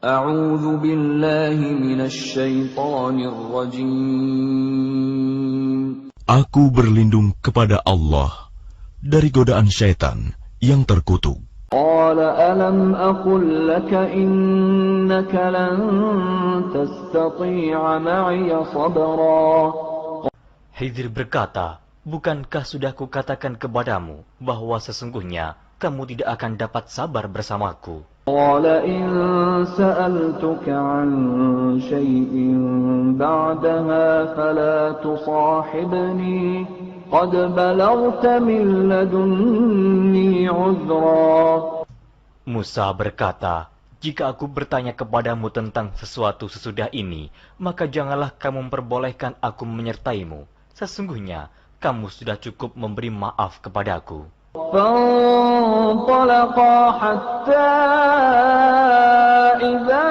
A'udzu billahi minasy syaithanir rajim. Aku berlindung kepada Allah dari godaan syaitan yang terkutuk. Qala alam aqul laka innaka lan tastati'a ma'iya sabra. Khidir berkata, bukankah sudah kukatakan kepadamu bahwa sesungguhnya kamu tidak akan dapat sabar bersamaku? Qala in sa'altuka 'an syai'in ba'daha fala tusahibni qad balaghta min ladunni 'udhra. Musa berkata, jika aku bertanya kepadamu tentang sesuatu sesudah ini, maka janganlah kamu memperbolehkan aku menyertaimu. Sesungguhnya kamu sudah cukup memberi maaf kepadaku. فانطلقا حتى إذا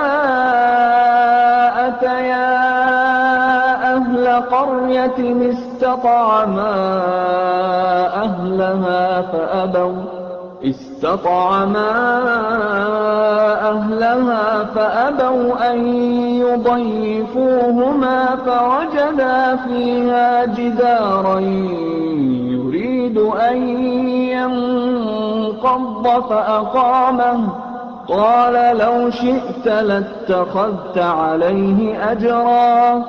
أتيا أهل قرية استطعما أهلها فأبوا أن يضيفوهما فوجدا فيها جدارا يريد أن ينقض فأقامه قال لو شئت لاتخذت عليه أجرا.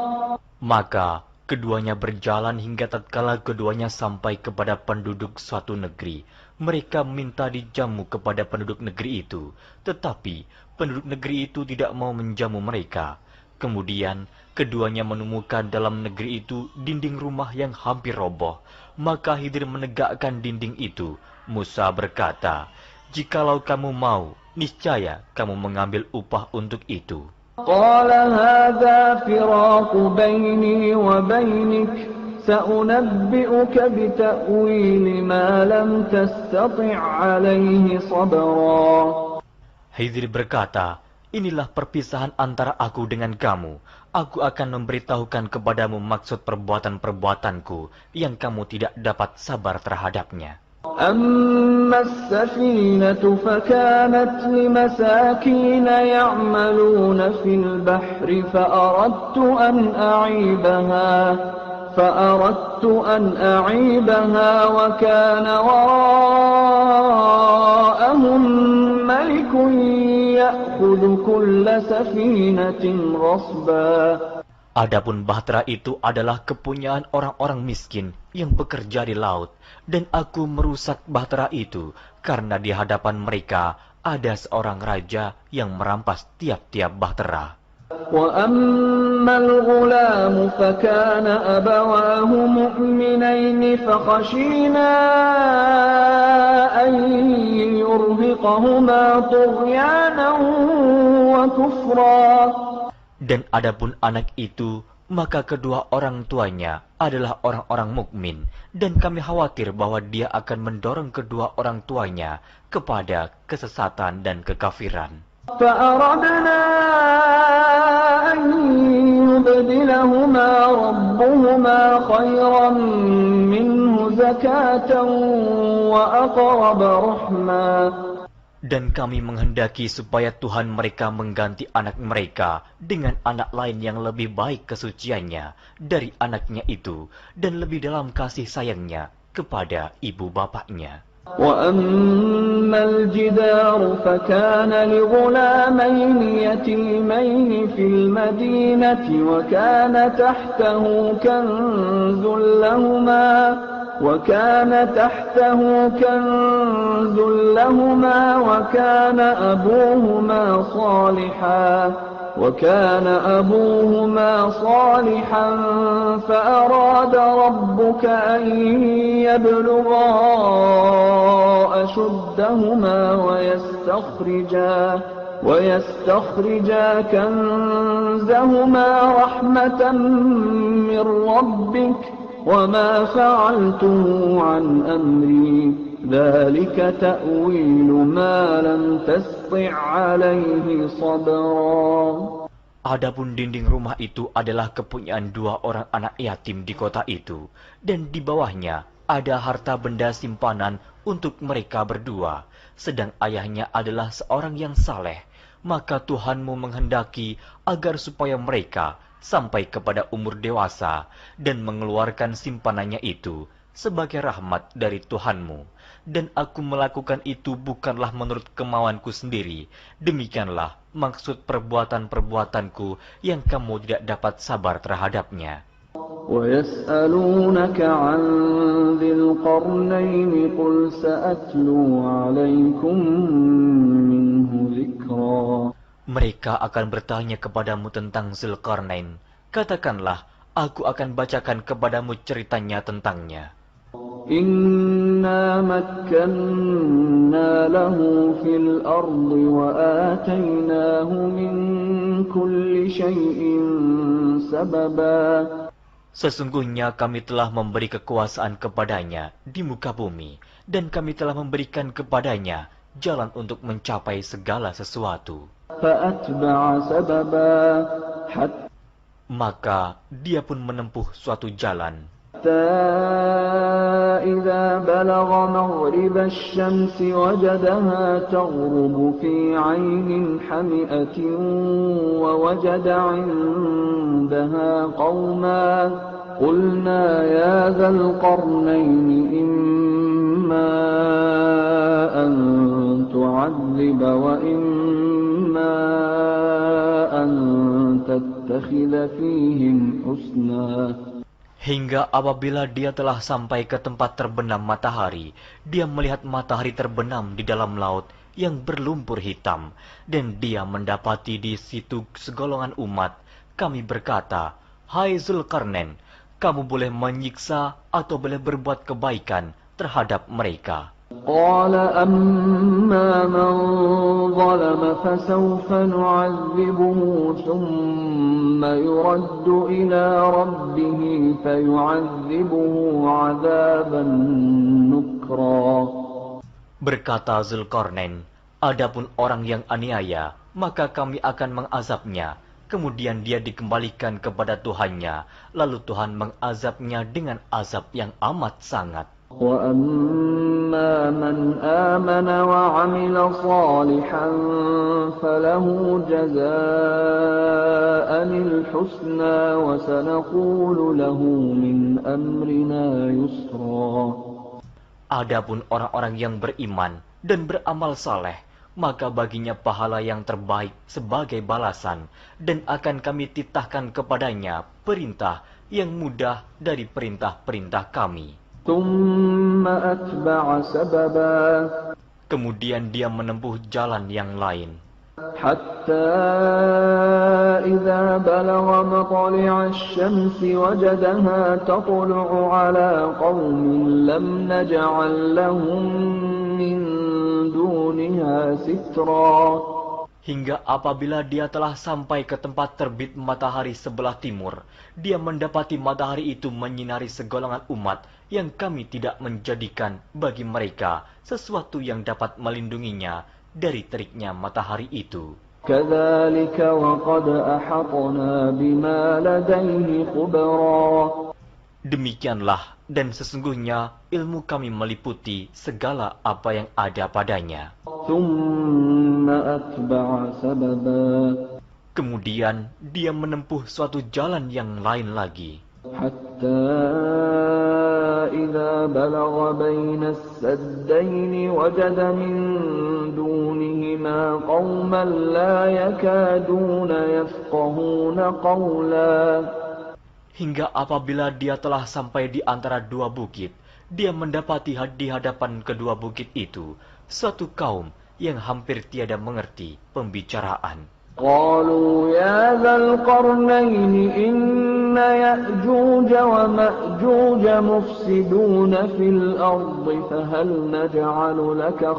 Maka keduanya berjalan hingga tatkala keduanya sampai kepada penduduk suatu negeri. Mereka minta dijamu kepada penduduk negeri itu, tetapi penduduk negeri itu tidak mau menjamu mereka. Kemudian keduanya menemukan dalam negeri itu dinding rumah yang hampir roboh. Maka Khidir menegakkan dinding itu. Musa berkata, jikalau kamu mau, niscaya kamu mengambil upah untuk itu. Qala hadza firaqu baini wa bainik sa'unabbi'uka bita'wili ma lam tastati' 'alaihi sabra. Khidir berkata, inilah perpisahan antara aku dengan kamu. Aku akan memberitahukan kepadamu maksud perbuatan-perbuatanku yang kamu tidak dapat sabar terhadapnya. أما السفينة فكانت لمساكين يعملون في البحر فأردت أن أعيبها وكان وراءهم ملك يأخذ كل سفينة غصبا. Adapun bahtera itu adalah kepunyaan orang-orang miskin yang bekerja di laut, dan aku merusak bahtera itu karena di hadapan mereka ada seorang raja yang merampas tiap-tiap bahtera. وَأَمَّا الْغُلَامُ فَكَانَ أَبَوَاهُ مُؤْمِنَيْنِ فَخَشِينَا أَن يُرْهِقَهُمَا طُغْيَانًا وَكُفْرًا. Dan adapun anak itu, maka kedua orang tuanya adalah orang-orang mukmin, dan kami khawatir bahwa dia akan mendorong kedua orang tuanya kepada kesesatan dan kekafiran. فَأَرَدْنَا أَن يُبْدِلَهُمَا رَبُّهُمَا خَيْرًا مِّنْهُ زَكَاةً وَأَقْرَبَ رَحْمًا. Dan kami menghendaki supaya Tuhan mereka mengganti anak mereka dengan anak lain yang lebih baik kesuciannya dari anaknya itu, dan lebih dalam kasih sayangnya kepada ibu bapaknya. وَأَمَّا الْجِدَارُ فَكَانَ لِغُلَامَيْنِ يَتِيمَيْنِ فِي الْمَدِينَةِ وَكَانَ تَحْتَهُ كنز لهما وكان أبوهما صالحا فأراد ربك أن يبلغا أشدهما ويستخرجا كنزهما رحمة من ربك وما فعلته عن أمري ذلك تأويل ما لم تسطع عليه صبرا. Adapun dinding rumah itu adalah kepunyaan dua orang anak yatim di kota itu, dan di bawahnya ada harta benda simpanan untuk mereka berdua, sedang ayahnya adalah seorang yang saleh. maka Tuhanmu menghendaki agar supaya mereka sampai kepada umur dewasa dan mengeluarkan simpanannya itu sebagai rahmat dari Tuhanmu. Dan aku melakukan itu bukanlah menurut kemauanku sendiri. Demikianlah maksud perbuatan-perbuatanku yang kamu tidak dapat sabar terhadapnya. وَيَسْأَلُونَكَ عَنْ ذِي الْقَرْنَيْنِ قُلْ سَأَتْلُو عَلَيْكُمْ مِنْهُ ذِكْرًا. Mereka akan bertanya kepadamu tentang Zulkarnain. Katakanlah, aku akan bacakan kepadamu ceritanya tentangnya. Inna makkanna lahu fil ardi wa atainahu min kulli syai'in sababa. Sesungguhnya kami telah memberi kekuasaan kepadanya di muka bumi, dan kami telah memberikan kepadanya jalan untuk mencapai segala sesuatu. Fa'atba'a sababa. Maka dia pun menempuh suatu jalan. إذا بلغ مغرب الشمس وجدها تغرب في عين حمئة ووجد عندها قوما قلنا يا ذا القرنين إما أن تعذب وإما أن تتخذ فيهم حسنا. Hingga apabila dia telah sampai ke tempat terbenam matahari, dia melihat matahari terbenam di dalam laut yang berlumpur hitam, dan dia mendapati di situ segolongan umat. Kami berkata, "Hai Zulkarnain, kamu boleh menyiksa atau boleh berbuat kebaikan terhadap mereka." Qala amma man zalama fasawfa nu'adzibuhu thumma yuraddu ila rabbih fayu'adzibuhu 'adzaban nukra. Berkata Zulkarnain, adapun orang yang aniaya, maka kami akan mengazabnya. Kemudian dia dikembalikan kepada Tuhannya, lalu Tuhan mengazabnya dengan azab yang amat sangat. وَأَمَّا مَنْ آمَنَ وَعَمِلَ صَالِحًا فَلَهُ جَزَاءً الْحُسْنَى وَسَنَقُولُ لَهُ مِنْ أَمْرِنَا يُسْرًا. Adapun orang-orang yang beriman dan beramal saleh, maka baginya pahala yang terbaik sebagai balasan, dan akan kami titahkan kepadanya perintah yang mudah dari perintah-perintah kami. Kemudian dia menempuh jalan yang lain. Hatta idza balagha matli'a asy-syamsi wajadaha tatlu'u 'ala qaumin lam naj'al lahum min duniha sitra. Hingga apabila dia telah sampai ke tempat terbit matahari sebelah timur, dia mendapati matahari itu menyinari segolongan umat yang kami tidak menjadikan bagi mereka sesuatu yang dapat melindunginya dari teriknya matahari itu. Kadzalika wa qad ahatna bima ladayhi khubra. Demikianlah, dan sesungguhnya ilmu kami meliputi segala apa yang ada padanya. Kemudian dia menempuh suatu jalan yang lain lagi. Hatta idza balagha baina as-saddayn wajada min dunihima qauman la yakaduna yafqahuna qawla. Hingga apabila dia telah sampai di antara dua bukit, dia mendapati di hadapan kedua bukit itu suatu kaum yang hampir tiada mengerti pembicaraan. Qalu ya dzal qarnaini inna ya'juj wa ma'juj mufsiduna fil ardi fahal naj'alu laka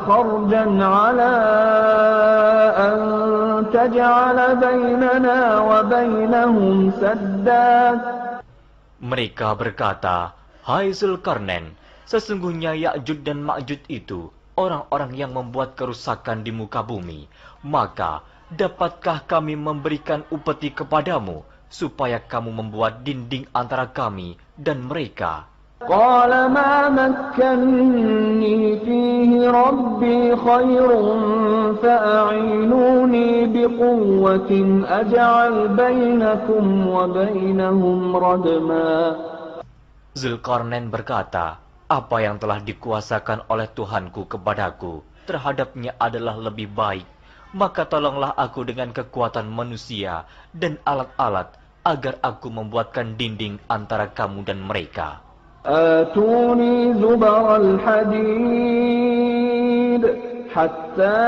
kharjan ala an taj'ala bainana wa bainahum sadda. Mereka berkata, "Hai Zulkarnain, sesungguhnya Ya'juj dan Ma'juj itu orang-orang yang membuat kerusakan di muka bumi. Maka, dapatkah kami memberikan upeti kepadamu, supaya kamu membuat dinding antara kami dan mereka?" قال ما مكني فيه ربي خير فأعينوني بقوة أجعل بينكم وبينهم ردما. Zulkarnain berkata, apa yang telah dikuasakan oleh Tuhanku kepadaku terhadapnya adalah lebih baik. Maka tolonglah aku dengan kekuatan manusia dan alat-alat agar aku membuatkan dinding antara kamu dan mereka. آتوني زبر الحديد حتى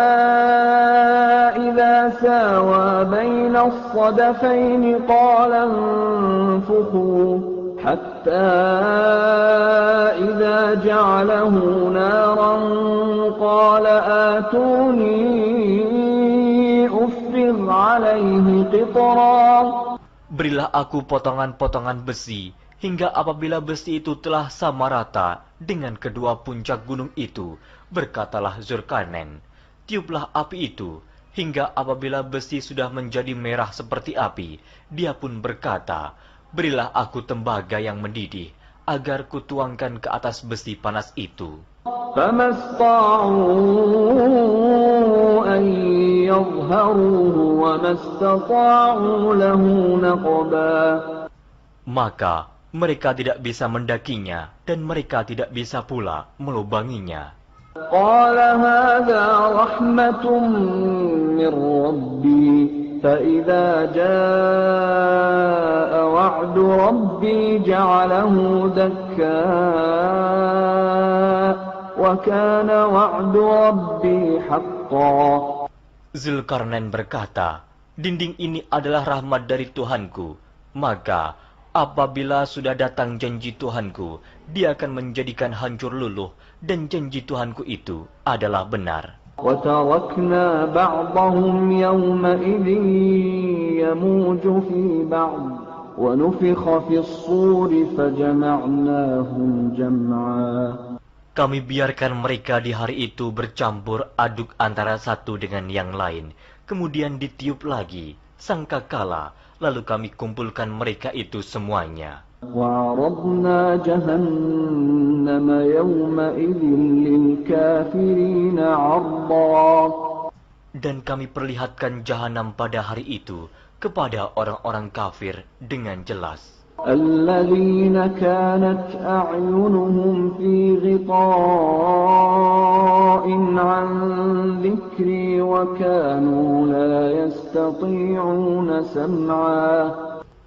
إذا ساوى بين الصدفين قال انفخوا حتى إذا جعله نارا قال آتوني أفرغ عليه قطرا. Berilah aku potongan-potongan besi, hingga apabila besi itu telah sama rata dengan kedua puncak gunung itu, berkatalah Zulkarnain, tiuplah api itu, hingga apabila besi sudah menjadi merah seperti api, dia pun berkata, berilah aku tembaga yang mendidih, agar kutuangkan ke atas besi panas itu. فما استطاعوا أن يظهروه وما استطاعوا له نقبا. Maka mereka tidak bisa mendakinya dan mereka tidak bisa pula melubanginya. قال هذا رحمة من ربي فإذا جاء وعد ربي جعله دكا وكان وعد ربي حقا. Zulkarnain berkata, dinding ini adalah rahmat dari Tuhanku, maka apabila sudah datang janji Tuhanku, dia akan menjadikan hancur luluh, dan janji Tuhanku itu adalah benar. وَتَرَكْنَا بَعْضَهُمْ يَوْمَئِذٍ يَمُوجُ فِي بَعْضٍ وَنُفِخَ فِي الصُّورِ فَجَمَعْنَاهُمْ جَمْعًا. Kami biarkan mereka di hari itu bercampur aduk antara satu dengan yang lain, kemudian ditiup lagi sangkakala, lalu kami kumpulkan mereka itu semuanya. وَعَرَضْنَا جَهَنَّمَ يَوْمَئِذٍ لِلْكَافِرِينَ عَرْضًا. Dan kami perlihatkan jahanam pada hari itu kepada orang-orang kafir dengan jelas. الَّذِينَ كَانَتْ أَعْيُنُهُمْ فِي غِطَاءٍ عَنْ ذِكْرِي وَكَانُوا لَا يَسْتَطِيعُونَ سَمْعًا.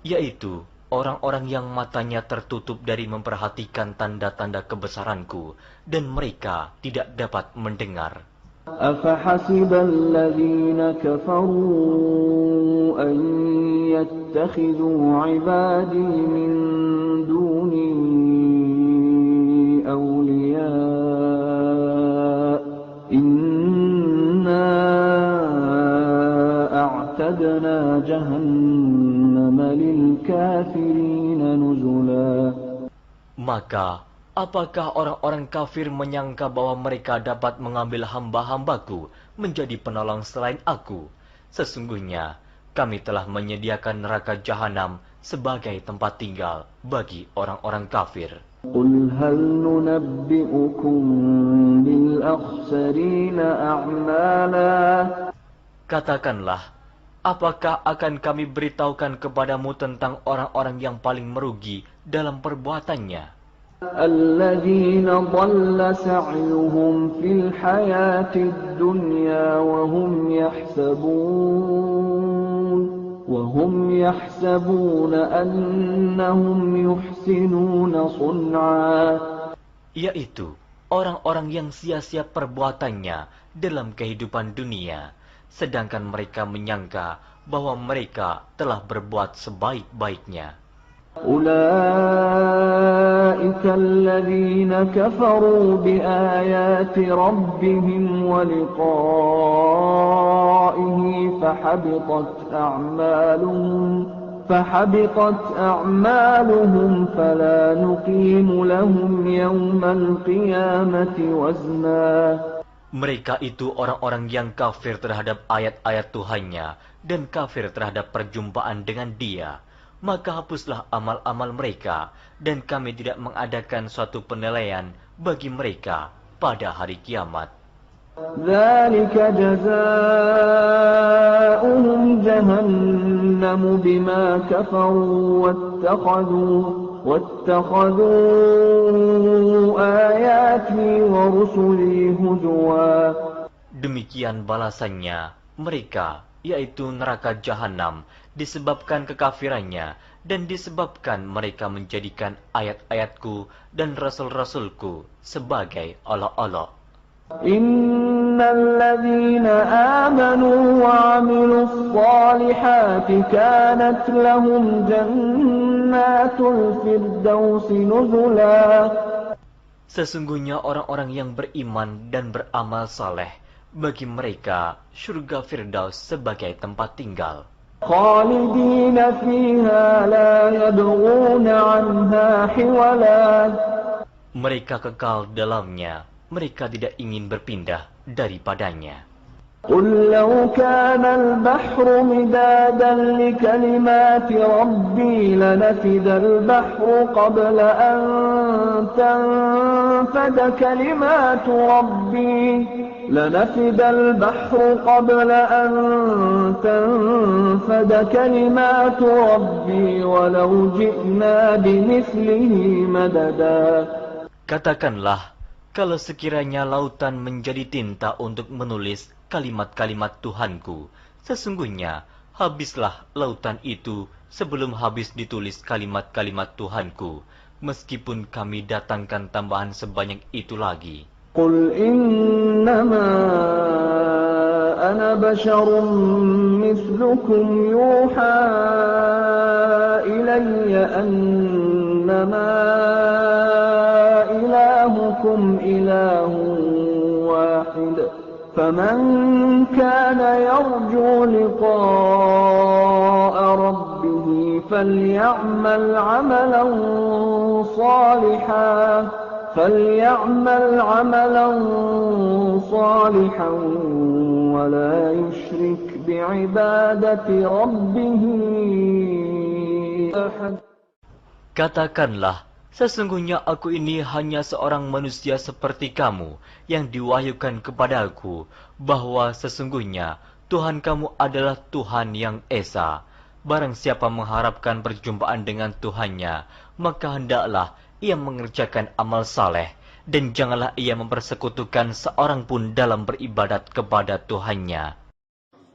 Yaitu orang-orang yang matanya tertutup dari memperhatikan tanda-tanda kebesaranku, dan mereka tidak dapat mendengar. أَفَحَسِبَ الَّذِينَ كَفَرُوا أَن يَتَّخِذُوا عِبَادِي مِن دُونِي أَوْلِيَاءَ إِنَّا أَعْتَدْنَا جَهَنَّمَ لِلْكَافِرِينَ نُزُلًا. Maka apakah orang-orang kafir menyangka bahwa mereka dapat mengambil hamba-hambaku menjadi penolong selain aku? Sesungguhnya kami telah menyediakan neraka jahanam sebagai tempat tinggal bagi orang-orang kafir. Qul hal nunabbi'ukum bil akhsarina a'mala. Katakanlah, apakah akan kami beritahukan kepadamu tentang orang-orang yang paling merugi dalam perbuatannya? الذين ضل سعيهم في الحياة الدنيا وهم يحسبون أنهم يحسنون صنعا. Yaitu orang-orang yang sia-sia perbuatannya dalam kehidupan dunia, sedangkan mereka menyangka bahwa mereka telah berbuat sebaik-baiknya. أولئك الذين كفروا بآيات ربهم ولقائه فحبطت أعمالهم فلا نقيم لهم يوم القيامة وزنا. Mereka itu orang-orang yang kafir terhadap ayat-ayat Tuhannya dan kafir terhadap perjumpaan dengan Dia. maka hapuslah amal-amal mereka, dan kami tidak mengadakan suatu penilaian bagi mereka pada hari kiamat. ذلك جزاؤهم جهنم بما كفروا واتخذوا آياتي ورسلي هزوا. Demikian balasannya mereka, yaitu neraka jahanam, disebabkan kekafirannya dan disebabkan mereka menjadikan ayat-ayatku dan rasul-rasulku sebagai olok-olok. Innal ladzina amanu wa 'amilus shalihati kanat lahum jannatul firdausi nuzula. Sesungguhnya orang-orang yang beriman dan beramal saleh, bagi mereka surga Firdaus sebagai tempat tinggal. Khalidina fiha la yabghuna 'anha hiwala. Mereka kekal dalamnya, mereka tidak ingin berpindah daripadanya. Qul law kana al-bahru midadan li kalimati rabbi lanafida al-bahru qabla an tanfada kalimatu rabbi lanafida al-bahru qabla an tanfada kalimatu rabbi walau ji'na bimithlihi madada. Katakanlah, kalau sekiranya lautan menjadi tinta untuk menulis kalimat-kalimat Tuhanku, sesungguhnya habislah lautan itu sebelum habis ditulis kalimat-kalimat Tuhanku, meskipun kami datangkan tambahan sebanyak itu lagi. Qul innama ana basharun mithlukum yuha ilayya annama ilahukum ilahun wahid. فمن كان يرجو لقاء ربه فليعمل عملا صالحا ولا يشرك بعبادة ربه أحد. Katakanlah, sesungguhnya aku ini hanya seorang manusia seperti kamu yang diwahyukan kepadaku, bahwa sesungguhnya Tuhan kamu adalah Tuhan yang esa. Barang siapa mengharapkan perjumpaan dengan Tuhannya, maka hendaklah ia mengerjakan amal saleh, dan janganlah ia mempersekutukan seorang pun dalam beribadat kepada Tuhannya.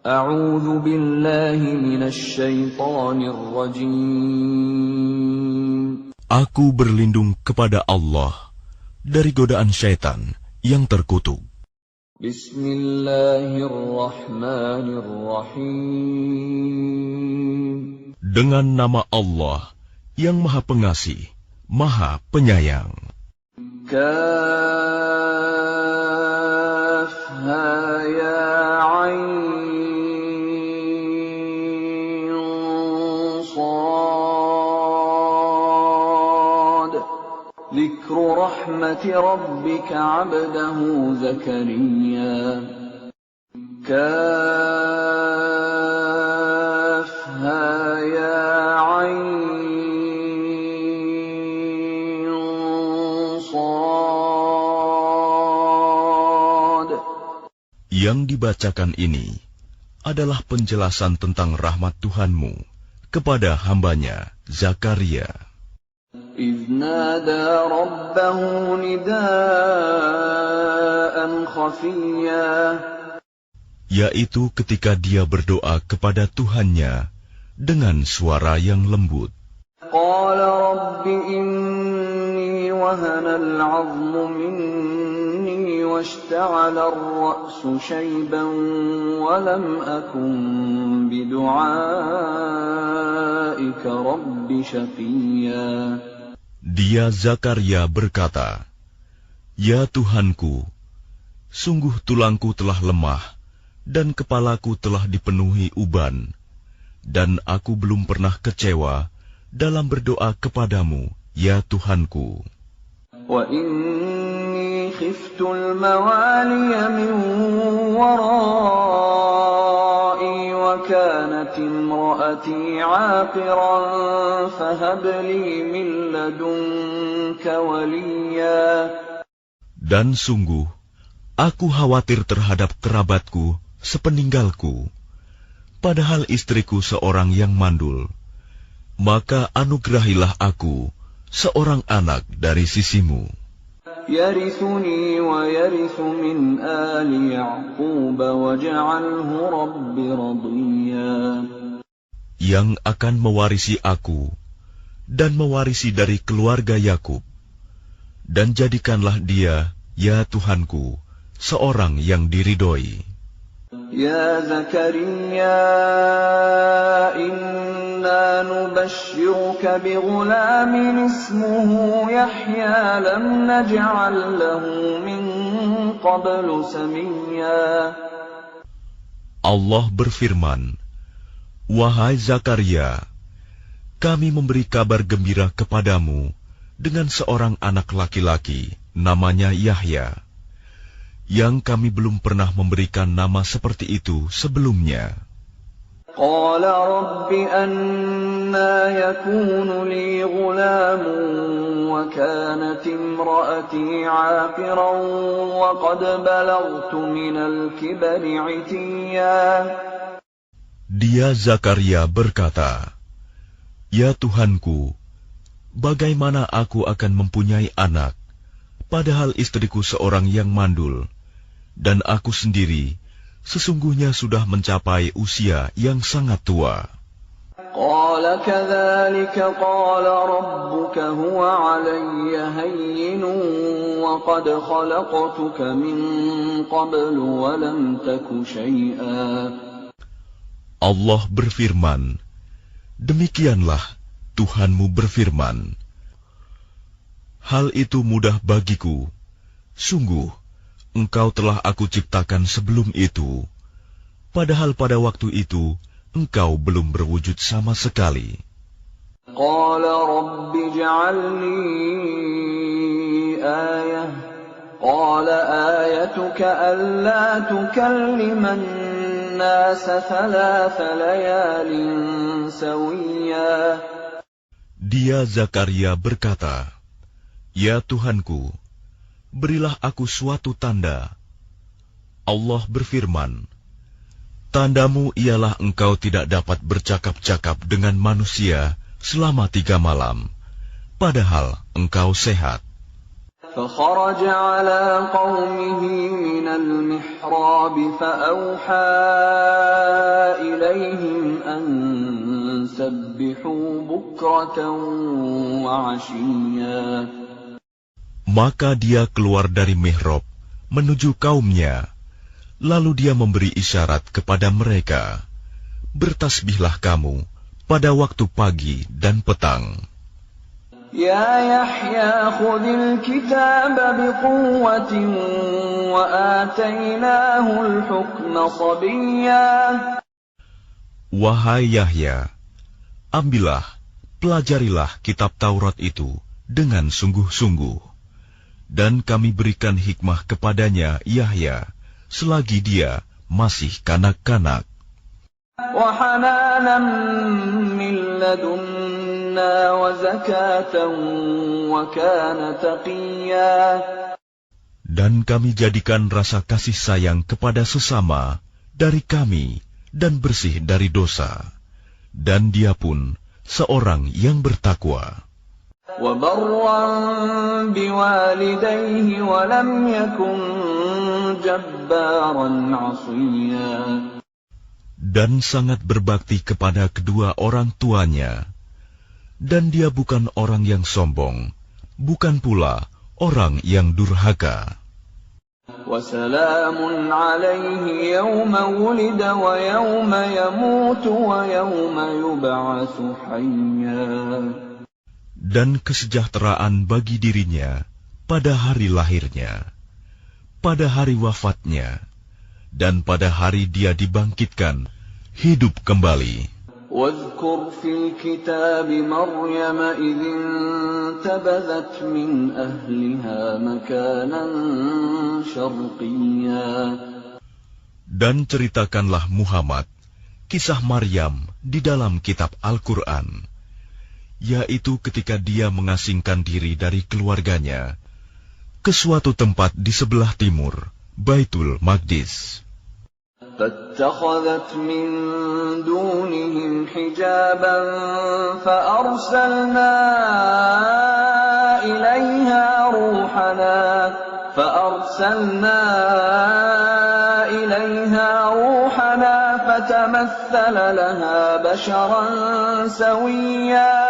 A'udzu billahi minasy syaithanir rajim. Aku berlindung kepada Allah dari godaan syaitan yang terkutuk. Bismillahirrahmanirrahim. Dengan nama Allah yang Maha Pengasih, Maha Penyayang. Kaf ha ya ain ذكر رحمة ربك عبده زكريا كافها يا عين صاد. Yang dibacakan ini adalah penjelasan tentang rahmat Tuhanmu kepada hambanya Zakaria. إذ نادى ربه نداء خفيا. Yaitu ketika dia berdoa kepada Tuhannya dengan suara yang lembut. قال رب إني وهن العظم مني واشتعل الرأس شيبا ولم أكن بدعائك رب شقيا. Dia Zakaria berkata, "Ya Tuhanku, sungguh tulangku telah lemah dan kepalaku telah dipenuhi uban, dan aku belum pernah kecewa dalam berdoa kepadamu, ya Tuhanku. Wa inni khiftul mawaliya min warai wa كانت امرأتي عاقرا فهب لي من لدنك وليا. Dan sungguh, aku khawatir terhadap kerabatku sepeninggalku, padahal istriku seorang yang mandul. Maka anugerahilah aku seorang anak dari sisimu, يرثني ويرث من آل يعقوب واجعله رب رضيا. yang akan mewarisi aku dan mewarisi dari keluarga Yakub, dan jadikanlah dia, ya Tuhanku, seorang yang diridhoi. يا زكريا إنا نبشرك بغلام اسمه يحيى لم نجعل له من قبل سميا. Allah berfirman, wahai Zakaria, kami memberi kabar gembira kepadamu dengan seorang anak laki-laki, namanya Yahya, yang kami belum pernah memberikan nama seperti itu sebelumnya. قال رب أنى يكون لي غلام وكانت امرأتي عاقرا وقد بلغت من الكبر عتيا. Dia Zakaria berkata, ya Tuhanku, bagaimana aku akan mempunyai anak, padahal istriku seorang yang mandul, dan aku sendiri sesungguhnya sudah mencapai usia yang sangat tua. قال كذلك قال ربك هو علي هين وقد خلقتك من قبل ولم تك شيئا. Allah berfirman, demikianlah Tuhanmu berfirman, hal itu mudah bagiku, sungguh engkau telah aku ciptakan sebelum itu, padahal pada waktu itu engkau belum berwujud sama sekali. قال رب اجعل لي آية قال آيتك ألا تكلم الناس 3 ليال سويا. Dia Zakaria berkata, ya Tuhanku, berilah aku suatu tanda. Allah berfirman, tandamu ialah engkau tidak dapat bercakap-cakap dengan manusia selama 3 malam, padahal engkau sehat. فخرج على قومه من المحراب فأوحى إليهم أن سبحوا بكرة وعشيا. Maka dia keluar dari mihrab menuju kaumnya, lalu dia memberi isyarat kepada mereka, bertasbihlah kamu pada waktu pagi dan petang. يا يحيى خذ الكتاب بقوة وآتيناه الحكم صبيا. Wahai Yahya, ambillah, pelajarilah kitab Taurat itu dengan sungguh-sungguh, dan kami berikan hikmah kepadanya Yahya selagi dia masih kanak-kanak. وحنانا من لدنا وزكاة وكان تقيا. Dan kami jadikan rasa kasih sayang kepada sesama dari kami dan bersih dari dosa, dan dia pun seorang yang bertakwa. وبرا بوالديه ولم يكن جبارا عصيا. Dan sangat berbakti kepada kedua orang tuanya, dan dia bukan orang yang sombong, bukan pula orang yang durhaka. وسلام عليه يوم ولد ويوم يموت ويوم يبعث حيا. Dan kesejahteraan bagi dirinya pada hari lahirnya, pada hari wafatnya, dan pada hari dia dibangkitkan hidup kembali. واذكر في الكتاب مريم إذ انتبذت من أهلها مكانا شرقيا. Dan ceritakanlah Muhammad kisah Maryam di dalam kitab Al-Quran, yaitu ketika dia mengasingkan diri dari keluarganya ke suatu tempat di sebelah timur, Baitul Maqdis. فاتخذت من دونهم حجابا فأرسلنا إليها روحنا فتمثل لها بشرا سويا.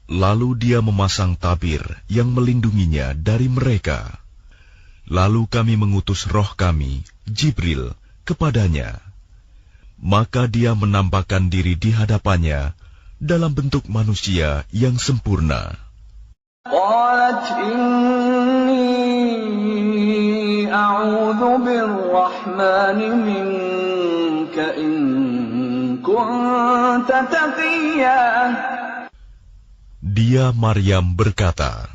Lalu dia memasang tabir yang melindunginya dari mereka. Lalu kami mengutus roh kami, Jibril, kepadanya. Maka dia menampakkan diri di hadapannya dalam bentuk manusia yang sempurna. قالت إني أعوذ بالرحمن منك إن كنت تقيا. Dia Maryam berkata,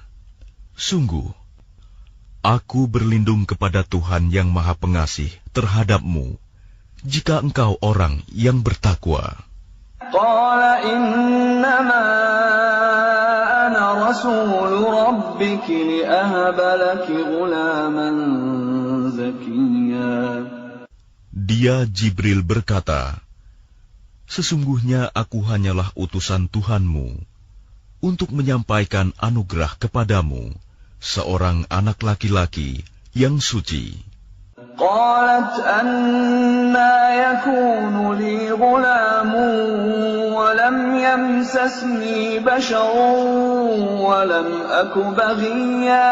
"Sungguh, aku berlindung kepada Tuhan yang Maha Pengasih terhadapmu, jika engkau orang yang bertakwa." قال إنما أنا رسول ربك لأهب لك غلاما زكيا. Dia Jibril berkata, "Sesungguhnya aku hanyalah utusan Tuhanmu untuk menyampaikan anugerah kepadamu, seorang anak laki-laki yang suci." قالت أنى يكون لي غلام ولم يمسسني بشر ولم أك بغيا.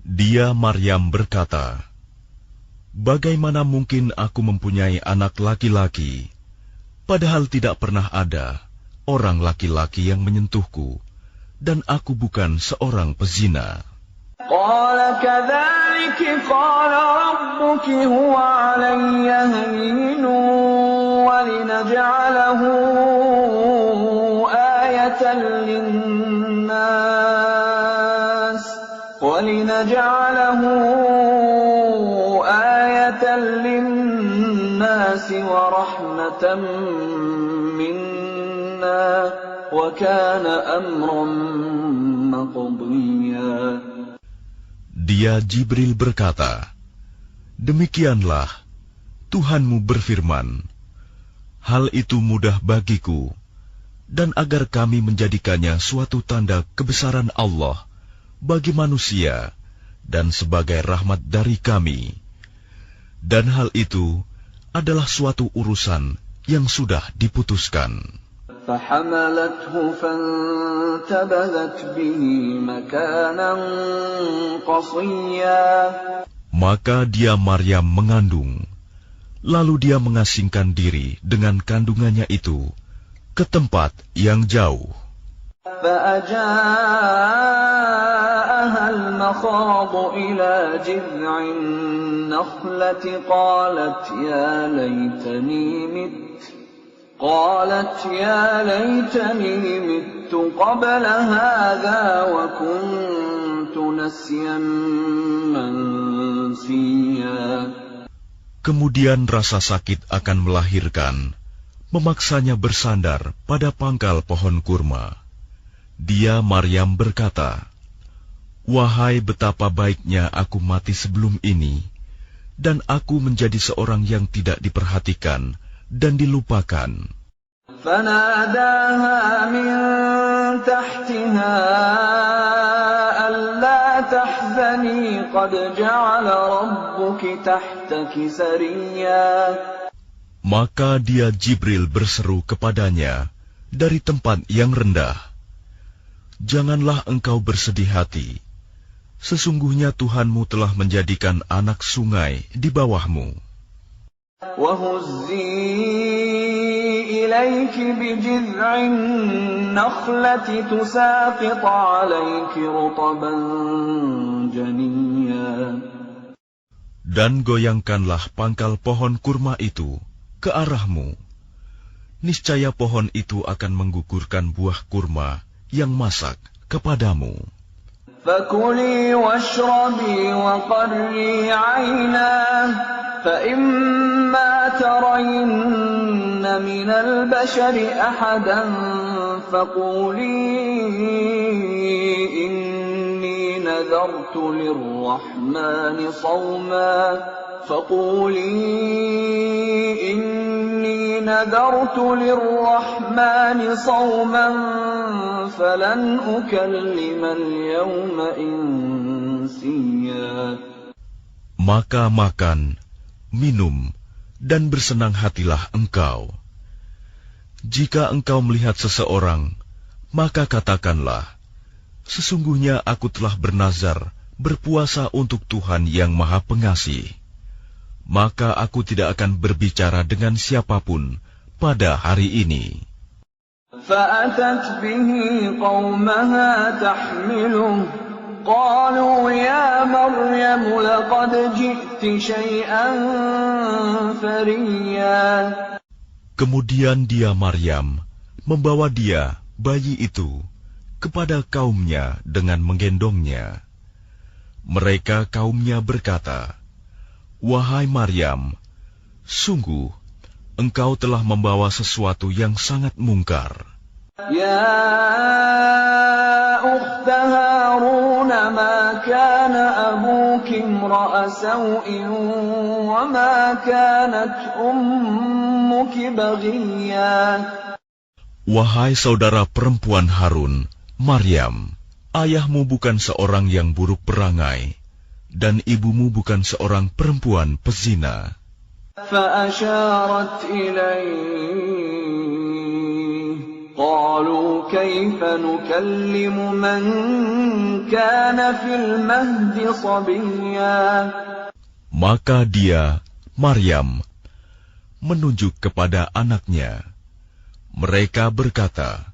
Dia Maryam berkata, "Bagaimana mungkin aku mempunyai anak laki-laki, padahal tidak pernah ada orang laki-laki yang menyentuhku, dan aku bukan seorang pezina." قال كذلك قال ربك هو علي هين ولنجعله آية للناس ورحمة منا وكان أمرا مقضيا. Dia Jibril berkata, "Demikianlah Tuhanmu berfirman, hal itu mudah bagiku, dan agar kami menjadikannya suatu tanda kebesaran Allah bagi manusia dan sebagai rahmat dari kami. Dan hal itu adalah suatu urusan yang sudah diputuskan." فحملته فانتبذت به مكانا قصيا. Maka dia Maryam mengandung, lalu dia mengasingkan diri dengan kandungannya itu ke tempat yang jauh. فأجاءها المخاض إلى جذع النخلة قالت يا ليتني مت قبل هذا وكنت نسيا منسيا. Kemudian rasa sakit akan melahirkan memaksanya bersandar pada pangkal pohon kurma. Dia Maryam berkata, "Wahai betapa baiknya aku mati sebelum ini, dan aku menjadi seorang yang tidak diperhatikan dan dilupakan." فناداها من تحتها ألا تحزني قد جعل ربك تحتك سريا. Maka dia Jibril berseru kepadanya dari tempat yang rendah, "Janganlah engkau bersedih hati. Sesungguhnya Tuhanmu telah menjadikan anak sungai di bawahmu." وهزي إليك بجذع النخلة تساقط عليك رطبا جنيا. Dan goyangkanlah pangkal pohon kurma itu ke arahmu. Niscaya pohon itu akan menggugurkan buah kurma yang masak kepadamu. فكلي واشربي وقري عينا فإما ترين من البشر أحدا فقولي إني نذرت للرحمن صوما فلن أكلم اليوم إنسيا. Maka makan, minum, dan bersenang hatilah engkau. Jika engkau melihat seseorang, maka katakanlah, sesungguhnya aku telah bernazar berpuasa untuk Tuhan yang Maha Pengasih. Maka aku tidak akan berbicara dengan siapapun pada hari ini. فأتت به قومها تحمله قالوا يا مريم لقد جئت شيئا فريا. Kemudian dia Maryam membawa dia, bayi itu, kepada kaumnya dengan menggendongnya. Mereka kaumnya berkata, "Wahai Maryam, sungguh engkau telah membawa sesuatu yang sangat mungkar." Ya ukhta Harun ma kana abuki imra'a saw'in wa ma kanat ummuki baghiya. Wahai saudara perempuan Harun, Maryam, ayahmu bukan seorang yang buruk perangai, dan ibumu bukan seorang perempuan pezina. فأشارت إليه قالوا كيف نكلم من كان في المهد صبيا. Maka dia, Maryam, menunjuk kepada anaknya. Mereka berkata,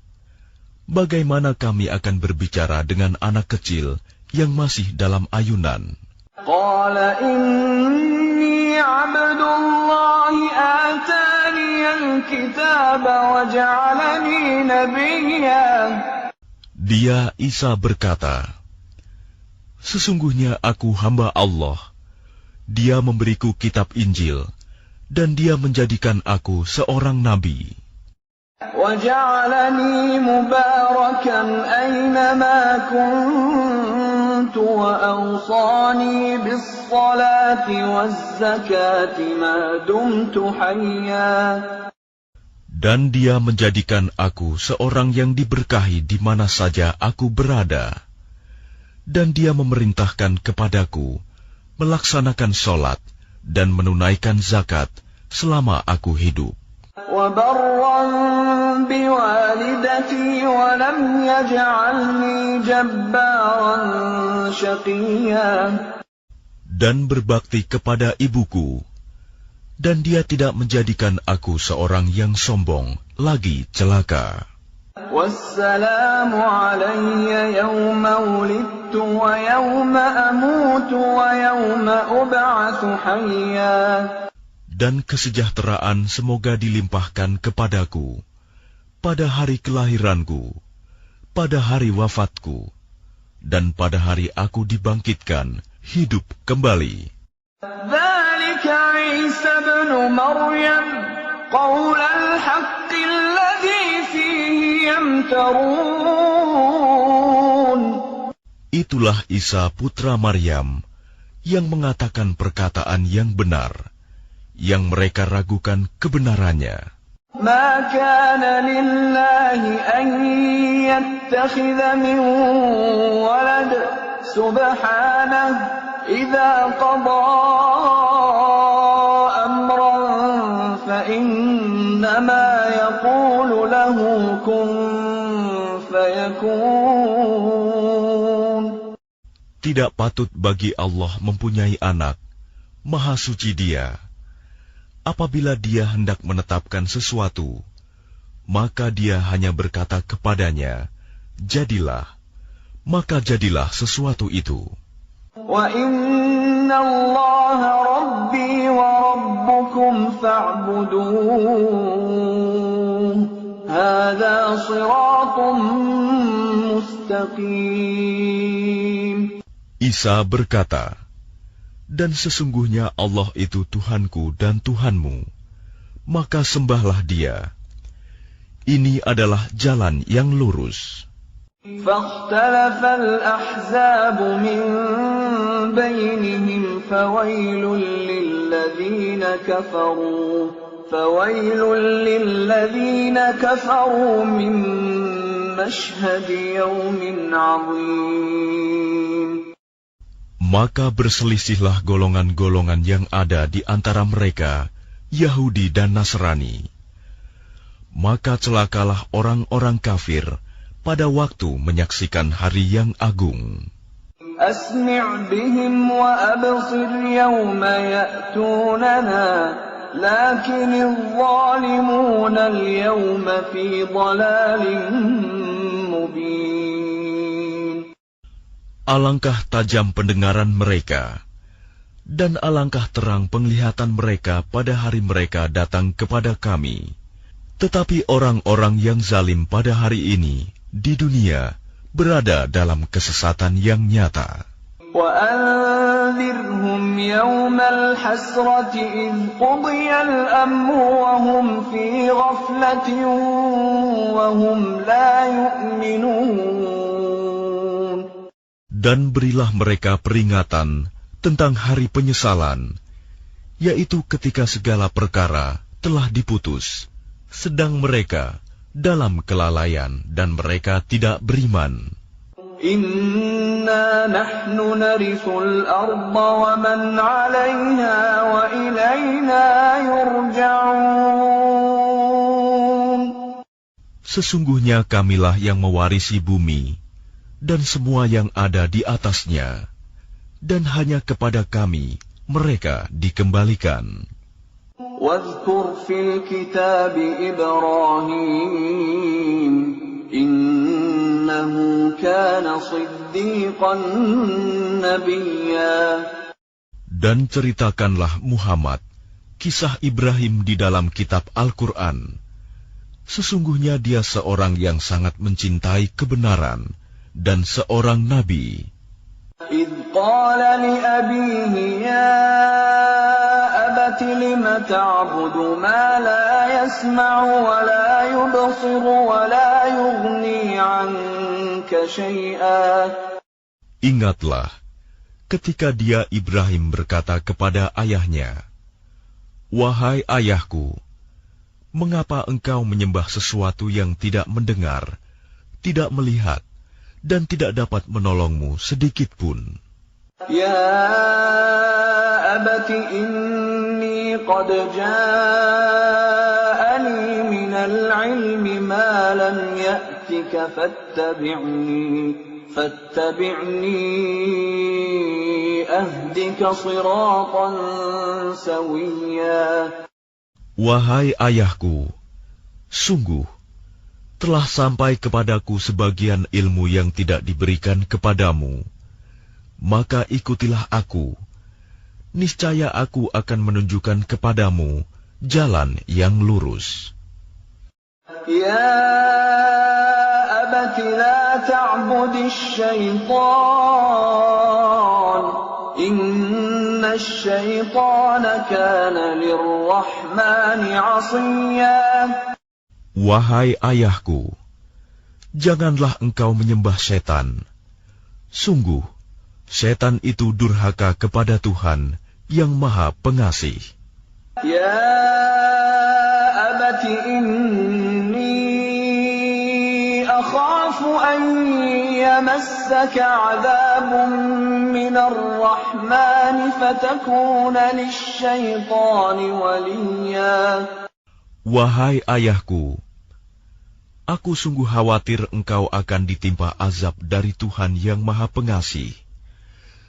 bagaimana kami akan berbicara dengan anak kecil yang masih dalam ayunan? Qala inni abdullahi atani al-kitaba wa ja'alani nabiyya. Dia Isa berkata, sesungguhnya aku hamba Allah. Dia memberiku kitab Injil dan dia menjadikan aku seorang nabi. وَجَعَلَنِي مُبَارَكًا أَيْنَمَا كُنتُ وَأَوْصَانِي بِالصَّلَاةِ وَالزَّكَاةِ مَا دُمْتُ حَيًّا. Dan dia menjadikan aku seorang yang diberkahi di mana saja aku berada. Dan dia memerintahkan kepadaku melaksanakan sholat dan menunaikan zakat selama aku hidup. وَبَرًّا بِوَالِدَتِي وَلَمْ يَجْعَلْنِي جَبَّارًا شَقِيًّا. Dan berbakti kepada ibuku, dan dia tidak menjadikan aku seorang yang sombong, lagi celaka. وَالسَّلَامُ عَلَيَّ يَوْمَ وُلِدتُّ وَيَوْمَ أَمُوتُ وَيَوْمَ أُبْعَثُ حَيًّا. Dan kesejahteraan semoga dilimpahkan kepadaku pada hari kelahiranku, pada hari wafatku, dan pada hari aku dibangkitkan hidup kembali. ذَلِكَ عِيسَى ابْنُ مَرْيَمَ قَوْلَ الْحَقِّ الَّذِي فِيهِ يَمْتَرُونَ. Itulah Isa putra Maryam yang mengatakan perkataan yang benar, yang mereka ragukan kebenarannya. Ma kana lillahi an yattakhidha min walad subhanahu idza qada amran fa innama yaqulu lahu kun fayakun. Tidak patut bagi Allah mempunyai anak, Maha Suci Dia. Apabila dia hendak menetapkan sesuatu, maka dia hanya berkata kepadanya, jadilah, maka jadilah sesuatu itu. Wa inna Allah rabbi wa rabbukum fa'buduh. Hadha siratun mustaqim. Isa berkata, Dan sesungguhnya Allah itu Tuhanku dan Tuhanmu, maka sembahlah Dia. Ini adalah jalan yang lurus. فاختلف الأحزاب من بينهم فويل للذين كفروا من مشهد يوم عظيم. Maka berselisihlah golongan-golongan yang ada di antara mereka, Yahudi dan Nasrani. Maka celakalah orang-orang kafir pada waktu menyaksikan hari yang agung. أسمع بهم وأبصر يوم يأتوننا لكن الظالمون اليوم في ضلال مبين. Alangkah tajam pendengaran mereka, dan alangkah terang penglihatan mereka pada hari mereka datang kepada kami. Tetapi orang-orang yang zalim pada hari ini di dunia berada dalam kesesatan yang nyata. وأنذرهم يوم الحسرة إذ قضي الأمر وهم في غفلة وهم لا يؤمنون. Dan berilah mereka peringatan tentang hari penyesalan, yaitu ketika segala perkara telah diputus, sedang mereka dalam kelalaian dan mereka tidak beriman. Inna nahnu narithul arda wa man 'alayha wa ilayna yurja'un. Sesungguhnya kamilah yang mewarisi bumi dan semua yang ada di atasnya, dan hanya kepada kami mereka dikembalikan. Wadhkur fil kitab Ibrahim innahu kana siddiqan nabiyya. Dan ceritakanlah Muhammad kisah Ibrahim di dalam kitab Al-Quran. Sesungguhnya dia seorang yang sangat mencintai kebenaran dan seorang nabi. إِذْ قَالَ لِأَبِيهِ يَا أَبَتِ لِمَ تَعْبُدُ مَا لَا يَسْمَعُ وَلَا يُبْصِرُ وَلَا يُغْنِي عَنكَ شَيْئًا. Ingatlah ketika dia Ibrahim berkata kepada ayahnya, "Wahai ayahku, mengapa engkau menyembah sesuatu yang tidak mendengar, tidak melihat, dan tidak dapat menolongmu sedikit pun?" Ya abati inni qad ja'ani minal ilmi ma lam ya'tika fattabi'ni ahdika siratan sawiyya. Wahai ayahku, sungguh telah sampai kepadaku sebagian ilmu yang tidak diberikan kepadamu. Maka ikutilah aku. Niscaya aku akan menunjukkan kepadamu jalan yang lurus. Ya abati la ta'budis syaitan. Inna syaitana kana lirrahmani 'asiyya. Wahai ayahku, janganlah engkau menyembah setan. Sungguh, setan itu durhaka kepada Tuhan yang Maha Pengasih. Ya abati inni akhafu an yamassaka 'adabun minar rahmani fatakuna lisyaitani waliya. Wahai ayahku, aku sungguh khawatir engkau akan ditimpa azab dari Tuhan yang Maha Pengasih,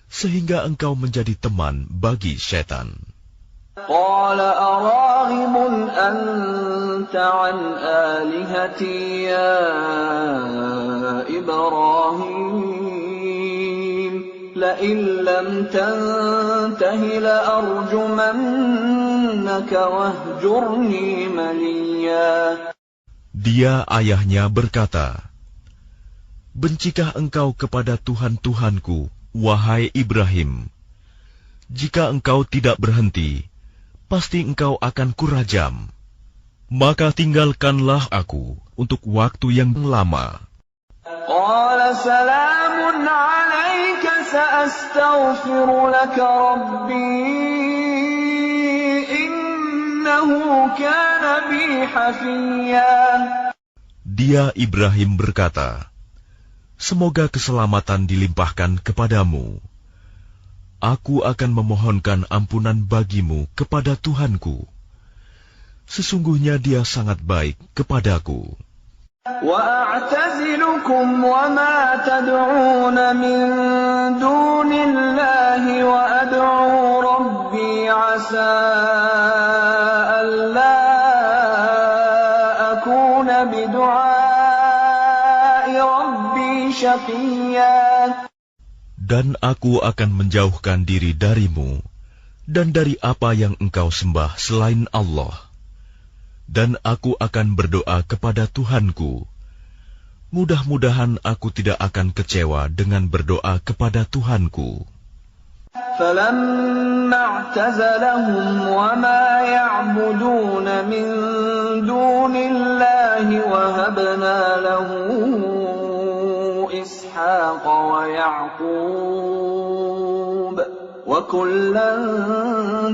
sehingga engkau menjadi teman bagi setan. Qala araghibun anta an alihati ya Ibrahim, la'in lam tantahi la'arjumannaka wahjurni maliya. Dia ayahnya berkata, "Bencikah engkau kepada Tuhan-Tuhanku, wahai Ibrahim? Jika engkau tidak berhenti, pasti engkau akan kurajam. Maka tinggalkanlah aku untuk waktu yang lama. قال سلام عليك سأستغفر لك ربي إنه كان بي حفيا. Dia Ibrahim berkata, semoga keselamatan dilimpahkan kepadamu. Aku akan memohonkan ampunan bagimu kepada Tuhanku. Sesungguhnya dia sangat baik kepadaku. وأعتزلكم وما تدعون من دون الله وأدعو ربي عسى ألا أكون بدعاء ربي شقيا. Dan aku akan menjauhkan diri darimu dan dari apa yang engkau sembah selain Allah. Dan aku akan berdoa kepada Tuhanku. Mudah-mudahan aku tidak akan kecewa dengan berdoa kepada Tuhanku. فلما اعتزلهم وما يعبدون من دون الله وهبنا له إسحاق ويعقوب وكلا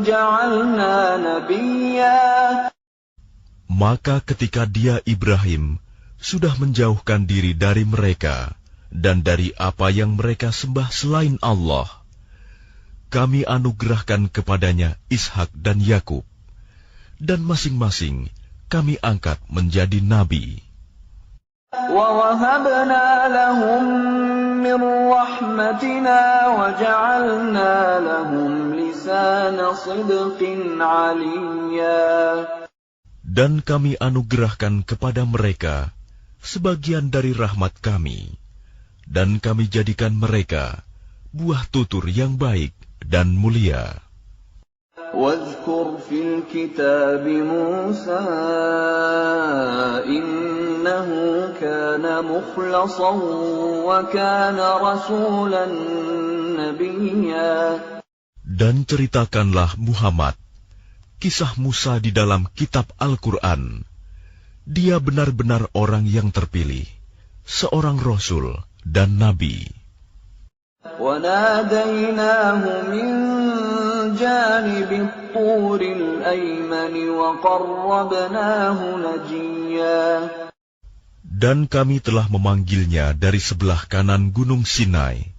جعلنا نبيا. Maka ketika dia Ibrahim sudah menjauhkan diri dari mereka dan dari apa yang mereka sembah selain Allah, kami anugerahkan kepadanya Ishak dan Yakub, dan masing-masing kami angkat menjadi nabi. وَوَهَبْنَا لَهُم مِّن رَّحْمَتِنَا وَجَعَلْنَا لَهُمْ لِسَانَ صِدْقٍ عَلِيًّا. Dan kami anugerahkan kepada mereka sebagian dari rahmat kami, dan kami jadikan mereka buah tutur yang baik dan mulia. وَاذْكُرْ فِي الْكِتَابِ مُوسَىٰ إِنَّهُ كَانَ مُخْلَصًا وَكَانَ رَسُولًا نَبِيًّا. Dan ceritakanlah Muhammad kisah Musa di dalam kitab Al-Quran. Dia benar-benar orang yang terpilih, seorang Rasul dan Nabi. وَنَادَيْنَاهُ مِنْ جَانِبِ الطُّورِ الْأَيْمَنِ وَقَرَّبْنَاهُ نَجِيًّا. Dan kami telah memanggilnya dari sebelah kanan Gunung Sinai,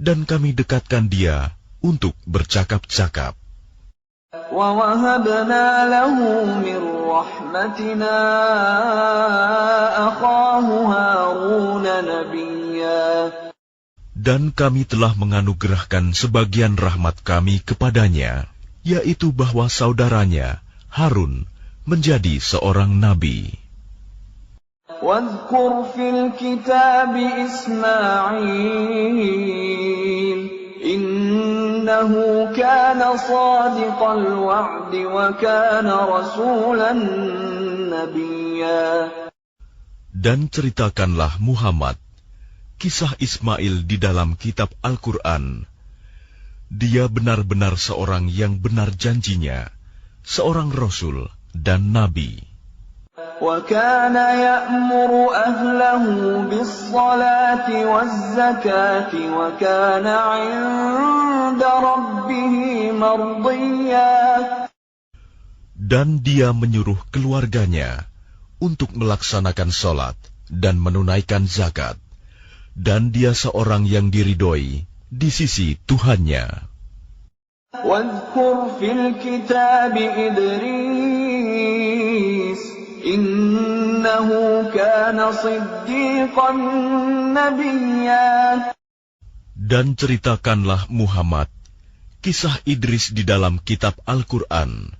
dan kami dekatkan dia untuk bercakap-cakap. وَوَهَبْنَا لَهُ مِنْ رَحْمَتِنَا أَخَاهُ هَارُونَ نَبِيًّا. Dan kami telah menganugerahkan sebagian rahmat kami kepadanya, yaitu bahwa saudaranya Harun menjadi seorang nabi. وَاذْكُرْ فِي الْكِتَابِ إِسْمَاعِيلَ إِنَّهُ كَانَ صَادِقَ الْوَعْدِ وَكَانَ رَسُولًا نَبِيًّا. Dan ceritakanlah Muhammad kisah Ismail di dalam kitab Al-Quran. Dia benar-benar seorang yang benar janjinya, seorang Rasul dan Nabi. وَكَانَ يَأْمُرُ أَهْلَهُ بِالصَّلَاةِ وَالزَّكَاةِ وَكَانَ عِندَ رَبِّهِ مَرْضِيًّا. Dan dia menyuruh keluarganya untuk melaksanakan sholat dan menunaikan zakat. Dan dia seorang yang diridhoi di sisi Tuhannya. وَاذْكُرْ فِي الْكِتَابِ إِدْرِيسَ إِنَّهُ كَانَ صِدِّيقًا نَبِيًّا. Dan ceritakanlah Muhammad kisah Idris di dalam kitab Al-Quran.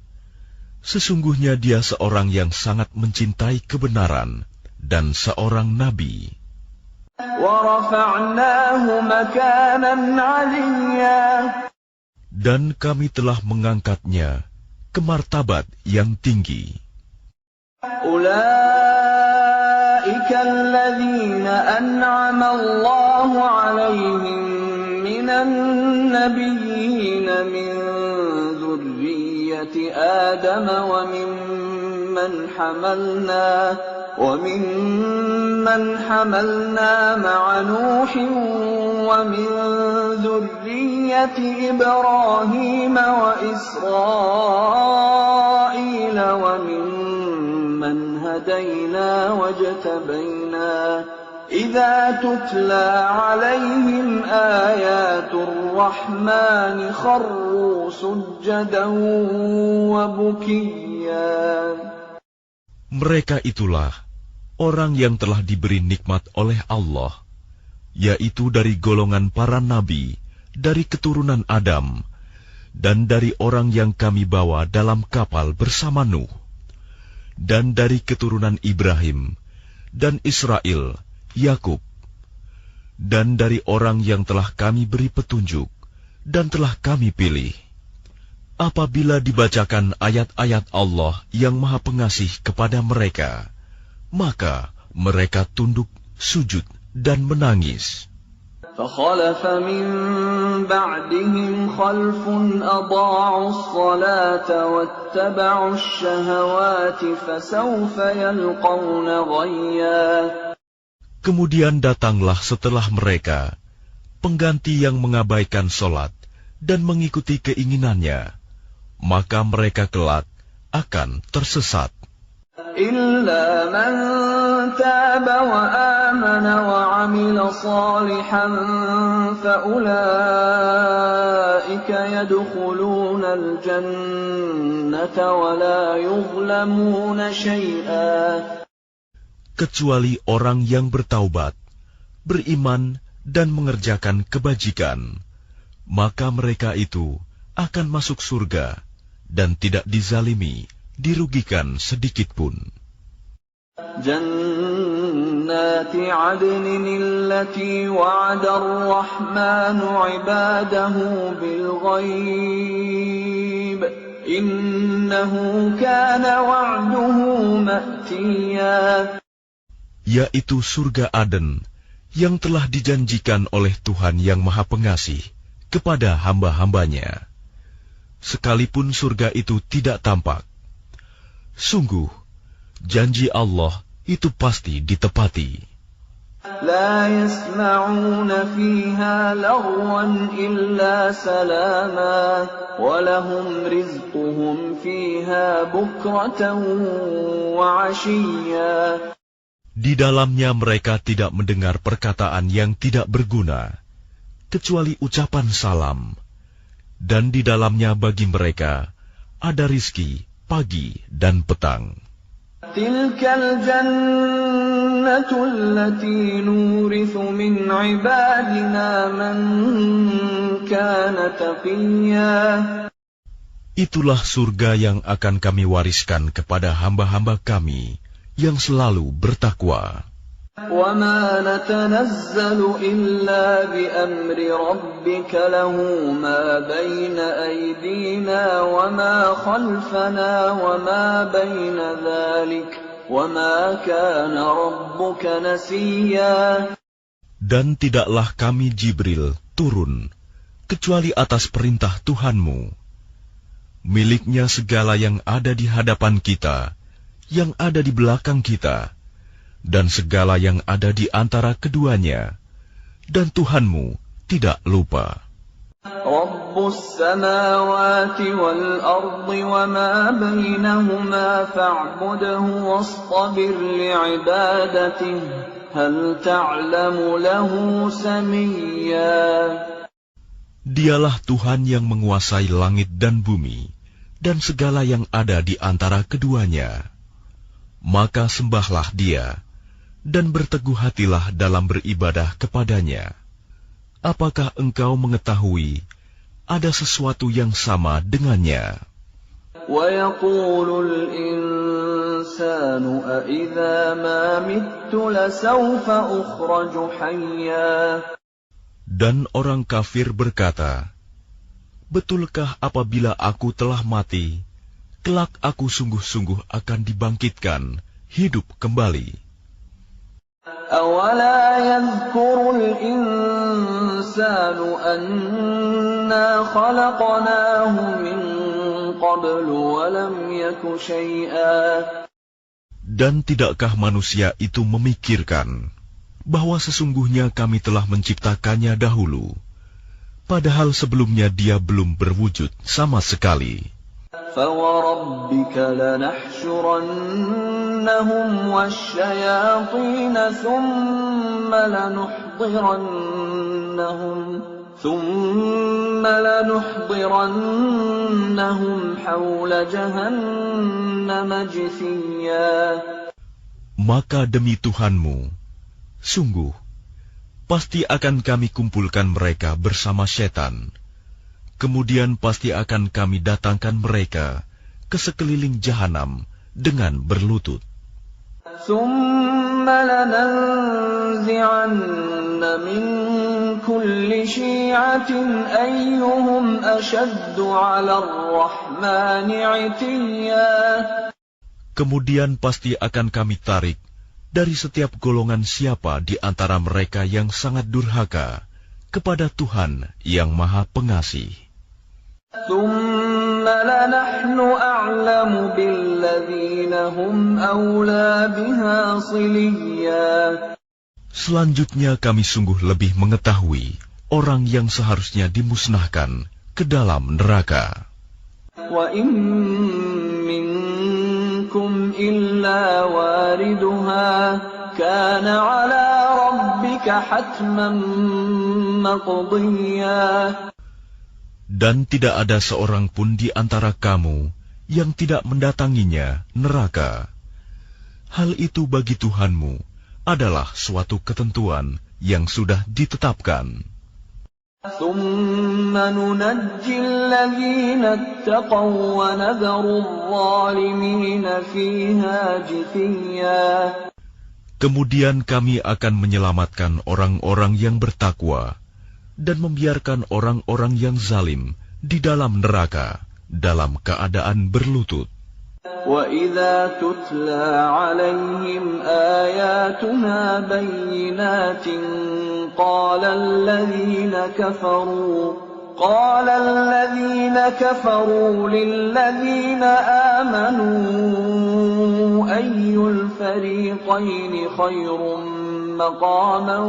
Sesungguhnya dia seorang yang sangat mencintai kebenaran dan seorang nabi. وَرَفَعْنَاهُ مَكَانًا عَلِيًّا. Dan kami telah mengangkatnya ke martabat yang tinggi. أُولَئِكَ الَّذِينَ أَنْعَمَ اللَّهُ عَلَيْهِمْ مِنَ النبيين من ذرية آدم وممن حملنا مع نوح ومن ذرية إبراهيم وإسرائيل وممن هدينا واجتبينا إذا تتلى عليهم آيات الرحمن خروا سجدا وبكيا. Mereka itulah orang yang telah diberi nikmat oleh Allah, yaitu dari golongan para nabi, dari keturunan Adam, dan dari orang yang kami bawa dalam kapal bersama Nuh, dan dari keturunan Ibrahim, dan Israel, Yakub, dan dari orang yang telah kami beri petunjuk, dan telah kami pilih. Apabila dibacakan ayat-ayat Allah yang Maha Pengasih kepada mereka, maka mereka tunduk, sujud, dan menangis. فَخَلَفَ مِن بَعْدِهِمْ خَلْفٌ أَضَاعُوا الصَّلَاةَ وَاتَّبَعُوا الشَّهَوَاتِ فَسَوْفَ يَلْقَوْنَ غَيًّا. Kemudian datanglah setelah mereka pengganti yang mengabaikan solat dan mengikuti keinginannya, maka mereka kelak akan tersesat. إِلَّا مَن تَابَ وَآمَنَ وَعَمِلَ صَالِحًا فَأُولَئِكَ يَدْخُلُونَ الْجَنَّةَ وَلَا يُظْلَمُونَ شَيْئًا. Kecuali orang yang bertaubat, beriman, dan mengerjakan kebajikan, maka mereka itu akan masuk surga dan tidak dizalimi, dirugikan sedikit pun. جنات عدن التي وعد الرحمن عباده بالغيب إنه كان وعده مأتيا. Yaitu surga Aden yang telah dijanjikan oleh Tuhan yang Maha Pengasih kepada hamba-hambanya, sekalipun surga itu tidak tampak. Sungguh, janji Allah itu pasti ditepati. لا يسمعون فيها لغوا إلا سلاما ولهم رزقهم فيها بكرة وعشيا. Di dalamnya mereka tidak mendengar perkataan yang tidak berguna, kecuali ucapan salam, dan di dalamnya bagi mereka ada rizki pagi dan petang. تلك الجنة التي نورث من عبادنا من كان تقيا. Itulah surga yang akan kami wariskan kepada hamba-hamba kami yang selalu bertakwa. وما نتنزل إلا بأمر ربك له ما بين أيدينا وما خلفنا وما بين ذلك وما كان ربك نسيا. Dan tidaklah kami Jibril turun kecuali atas perintah Tuhanmu. Miliknya segala yang ada di hadapan kita, yang ada di belakang kita, dan segala yang ada di antara keduanya, dan Tuhanmu tidak lupa. Rabbus samawati wal ardi wa ma bainahuma fa'budhu wastabir li'ibadatihi hal ta'lamu lahu samiyya. Dialah Tuhan yang menguasai langit dan bumi, dan segala yang ada di antara keduanya. Maka sembahlah Dia, dan berteguh hatilah dalam beribadah kepadanya. Apakah engkau mengetahui ada sesuatu yang sama dengannya? وَيَقُولُ الْإِنسَانُ أَإِذَا مَا مِتُّ لَسَوْفَ أُخْرَجُ حَيًّا. Dan orang kafir berkata, betulkah apabila aku telah mati, kelak aku sungguh-sungguh akan dibangkitkan, hidup kembali. أَوَلَا يَذْكُرُ الْإِنسَانُ الْإِنسَانُ أَنَّا خَلَقْنَاهُ مِنْ قَبْلُ وَلَمْ يَكُ شَيْئًا. Dan tidakkah manusia itu memikirkan bahwa sesungguhnya kami telah menciptakannya dahulu, padahal sebelumnya dia belum berwujud sama sekali. فَوَرَبِّكَ لَنَحْشُرَنَّهُمْ وَالشَّيَاطِينَ ثُمَّ لَنُحْضِرَنَّهُمْ حَوْلَ جَهَنَّمَ جِثِيًّا. Maka demi Tuhanmu, sungguh, pasti akan kami kumpulkan mereka bersama setan. Kemudian pasti akan kami datangkan mereka ke sekeliling jahanam dengan berlutut. ثُمَّ لَنَنزِعَنَّ مِنْ كُلِّ شِيعَةٍ أَيُّهُمْ أَشَدُّ عَلَى الرَّحْمَنِ عِتِيًّا. Kemudian pasti akan kami tarik dari setiap golongan siapa di antara mereka yang sangat durhaka kepada Tuhan yang Maha Pengasih. ثُمَّ لَنَحْنُ أَعْلَمُ بِالَّذِينَ هُمْ أَوْلَى بِهَا صِلِيًّا. Selanjutnya kami sungguh lebih mengetahui orang yang seharusnya dimusnahkan ke dalam neraka. وَإِن مِّنكُمْ إِلَّا وَارِدُهَا كَانَ عَلَى رَبِّكَ حَتْمًا مَّقْضِيًّا. Dan tidak ada seorang pun di antara kamu yang tidak mendatanginya neraka. Hal itu bagi Tuhanmu adalah suatu ketentuan yang sudah ditetapkan. ثُمَّ نُنَجِّي الَّذِينَ اتَّقَوْا وَنَذَرُ الظَّالِمِينَ فِيهَا جِثِيًّا. Kemudian kami akan menyelamatkan orang-orang yang bertakwa dan membiarkan orang-orang yang zalim di dalam neraka dalam keadaan berlutut. وَإِذَا تُتْلَى عَلَيْهِمْ آيَاتُنَا بَيِّنَاتٍ قَالَ الَّذِينَ كَفَرُوا لِلَّذِينَ آمَنُوا أَيُّ الْفَرِيقَيْنِ خَيْرٌ مَّقَامًا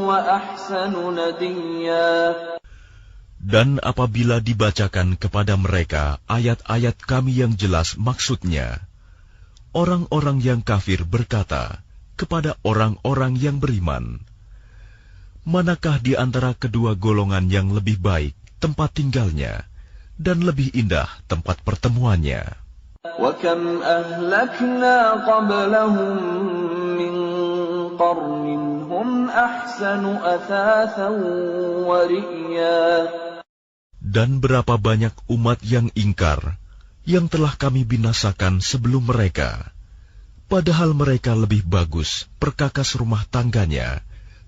وَأَحْسَنُ نَدِيًّا. Dan apabila dibacakan kepada mereka ayat-ayat kami yang jelas maksudnya, orang-orang yang kafir berkata kepada orang-orang yang beriman, manakah di antara kedua golongan yang lebih baik tempat tinggalnya dan lebih indah tempat pertemuannya? وَكَمْ أَهْلَكْنَا قَبْلَهُم مِّن قَرْنٍ هُمْ أَحْسَنُ أَثَاثًا وَرِئْيًا. Dan berapa banyak umat yang ingkar yang telah kami binasakan sebelum mereka, padahal mereka lebih bagus perkakas rumah tangganya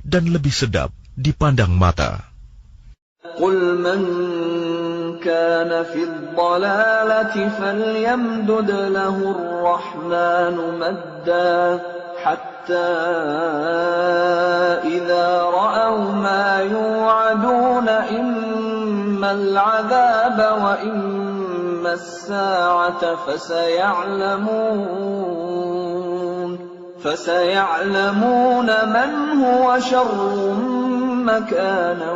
dan lebih sedap dipandang mata. قُلْ مَنْ كَانَ فِي الضَّلَالَةِ فَلْيَمْدُدْ لَهُ الرَّحْمَنُ مَدًّا حَتَّى إِذَا رَأَوْا مَا يُوعَدُونَ إِمَّا الْعَذَابَ وَإِمَّا السَّاعَةَ فَسَيَعْلَمُونَ مَنْ هُوَ شَرٌّ مَكَانًا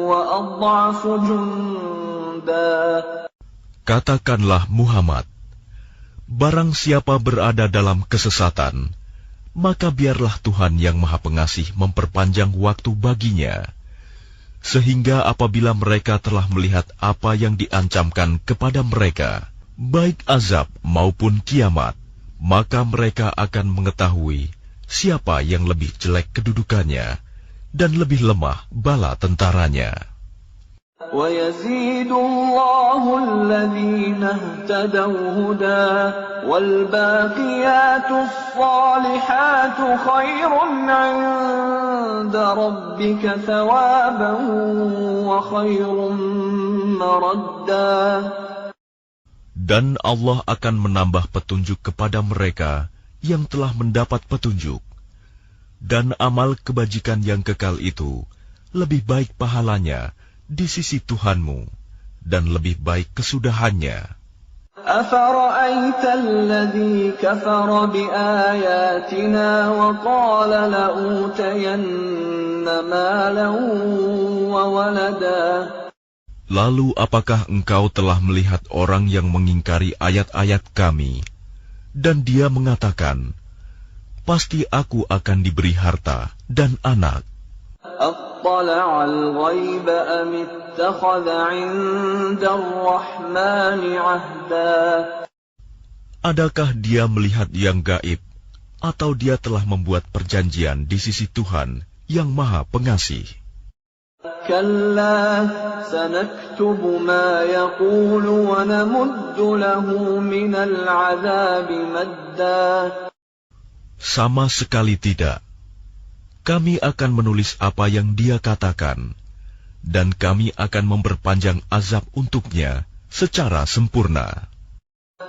وَأَضْعَفُ جُنْدًا. Katakanlah Muhammad, barang siapa berada dalam kesesatan, maka biarlah Tuhan yang Maha Pengasih memperpanjang waktu baginya, sehingga apabila mereka telah melihat apa yang diancamkan kepada mereka, baik azab maupun kiamat, maka mereka akan mengetahui siapa yang lebih jelek kedudukannya dan lebih lemah bala tentaranya. وَيَزِيدُ اللَّهُ الَّذِينَ اهْتَدَوْا هُدًى وَالْبَاقِيَاتُ الصَّالِحَاتُ خَيْرٌ عِندَ رَبِّكَ ثَوَابًا وَخَيْرٌ مَّرَدًّا. Dan Allah akan menambah petunjuk kepada mereka yang telah mendapat petunjuk, dan amal kebajikan yang kekal itu lebih baik pahalanya di sisi Tuhanmu, dan lebih baik kesudahannya. أفرأيت الذي كفر بآياتنا وقال لأوتين مالا وولدا. Lalu apakah engkau telah melihat orang yang mengingkari ayat-ayat kami, dan dia mengatakan, pasti aku akan diberi harta dan anak. أطلع الغيب أم اتخذ عند الرحمن عهدا. Adakah dia melihat yang gaib, atau dia telah membuat perjanjian di sisi Tuhan yang Maha Pengasih? كلا سنكتب ما يقول ونمد له من العذاب مدا. Sama sekali tidak. Kami akan menulis apa yang dia katakan, dan kami akan memperpanjang azab untuknya secara sempurna.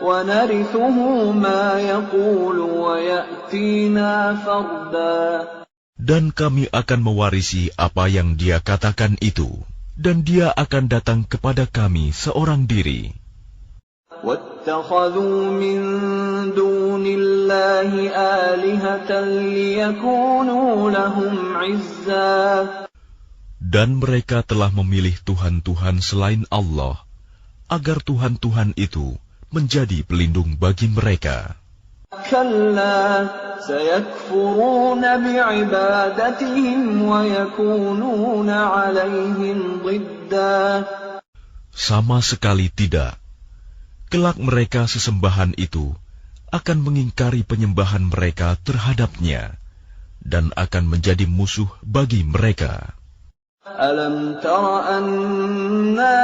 وَنَرِثُهُ مَا يَقُولُ وَيَأْتِينَا فَرْدًا. Dan kami akan mewarisi apa yang dia katakan itu, dan dia akan datang kepada kami seorang diri. وَاتَّخَذُوا مِن دُونِ اللَّهِ آلِهَةً لِيَكُونُوا لَهُمْ عِزًّا. Dan mereka telah memilih Tuhan-Tuhan selain Allah, agar Tuhan-Tuhan itu menjadi pelindung bagi mereka. كَلَّا سَيَكْفُرُونَ بِعِبَادَتِهِمْ وَيَكُونُونَ عَلَيْهِمْ ضِدًّا. Sama sekali tidak. Kelak mereka sesembahan itu akan mengingkari penyembahan mereka terhadapnya, dan akan menjadi musuh bagi mereka. أَلَمْ تَرَ أَنَّا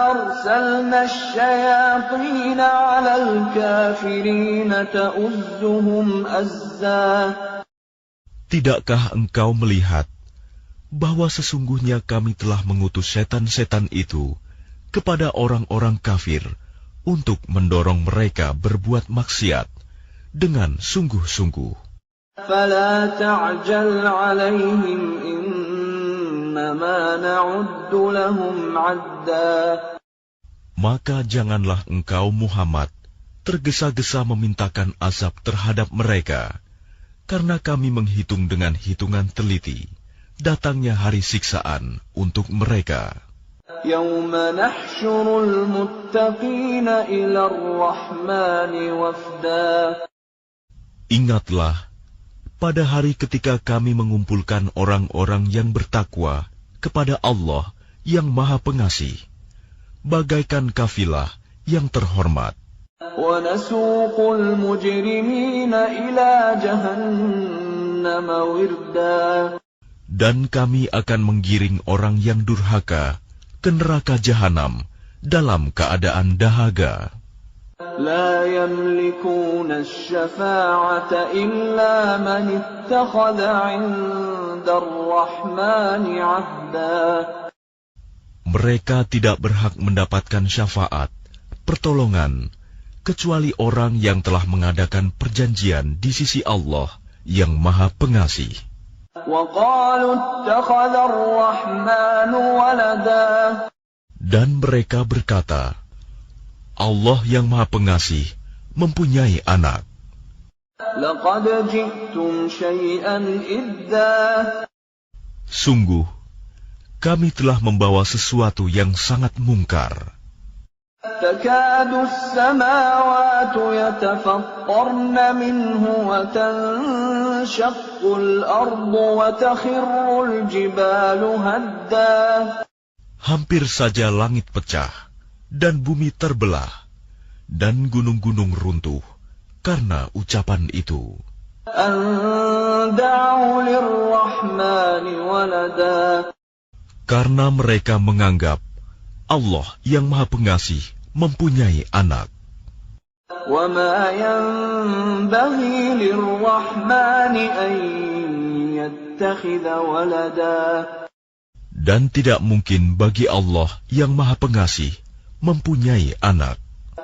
أَرْسَلْنَا الشَّيَاطِينَ عَلَى الْكَافِرِينَ تَؤُزُّهُمْ أَزًّا. Tidakkah engkau melihat bahwa sesungguhnya kami telah mengutus setan-setan itu kepada orang-orang kafir untuk mendorong mereka berbuat maksiat dengan sungguh-sungguh? فَلَا تَعْجَلْ عَلَيْهِمْ إِنَّمَا نَعُدُّ لَهُمْ عَدًّا. Maka janganlah engkau Muhammad tergesa-gesa memintakan azab terhadap mereka, karena kami menghitung dengan hitungan teliti datangnya hari siksaan untuk mereka. يَوْمَ نَحْشُرُ الْمُتَّقِينَ إِلَى الرَّحْمَنِ وَفْدًا. Ingatlah, pada hari ketika kami mengumpulkan orang-orang yang bertakwa kepada Allah yang Maha Pengasih, bagaikan kafilah yang terhormat. وَنَسُوقُ الْمُجْرِمِينَ إِلَى جَهَنَّمَ وِرْدًا. Dan kami akan menggiring orang yang durhaka ke neraka jahanam dalam keadaan dahaga. لا يملكون الشفاعة إلا من اتخذ عند الرحمن عهدا. Mereka tidak berhak mendapatkan syafaat, pertolongan, kecuali orang yang telah mengadakan perjanjian di sisi Allah yang Maha Pengasih. وقالوا اتخذ الرحمن ولدا. Dan mereka berkata, Allah yang Maha Pengasih mempunyai anak. لقد جئتم شيئا إدا. Sungguh, kami telah membawa sesuatu yang sangat mungkar. تكاد السماوات يتفطرن منه وتنشق الأرض وتخر الجبال هدا. Hampir saja langit pecah dan bumi terbelah dan gunung-gunung runtuh karena ucapan itu. أن دعوا للرحمن ولدا. Karena mereka menganggap Allah yang Maha Pengasih mempunyai anak. وما ينبغي للرحمن أن يتخذ ولدا. Dan tidak mungkin bagi Allah yang Maha Pengasih mempunyai anak.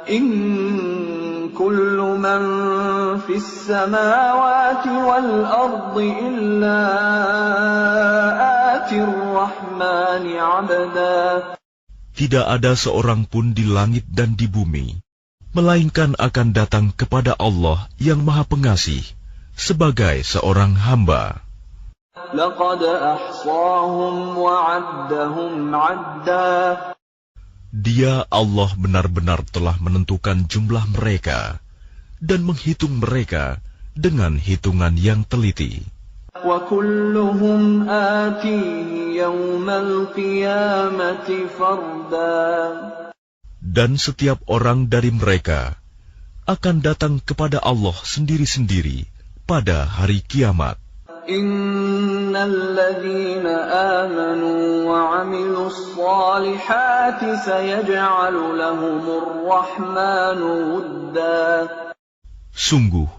إن كل من في السماوات والأرض إلا آتي الرحمن عبدا. Tidak ada seorang pun di langit dan di bumi, melainkan akan datang kepada Allah yang Maha Pengasih sebagai seorang hamba. لقد أحصاهم وعدهم عدا. Dia Allah benar-benar telah menentukan jumlah mereka dan menghitung mereka dengan hitungan yang teliti. وكلهم آتيه يوم القيامة فردا. Dan setiap orang dari mereka akan datang kepada Allah sendiri-sendiri pada hari kiamat. إن الذين آمنوا وعملوا الصالحات سيجعل لهم الرحمن ودا. Sungguh,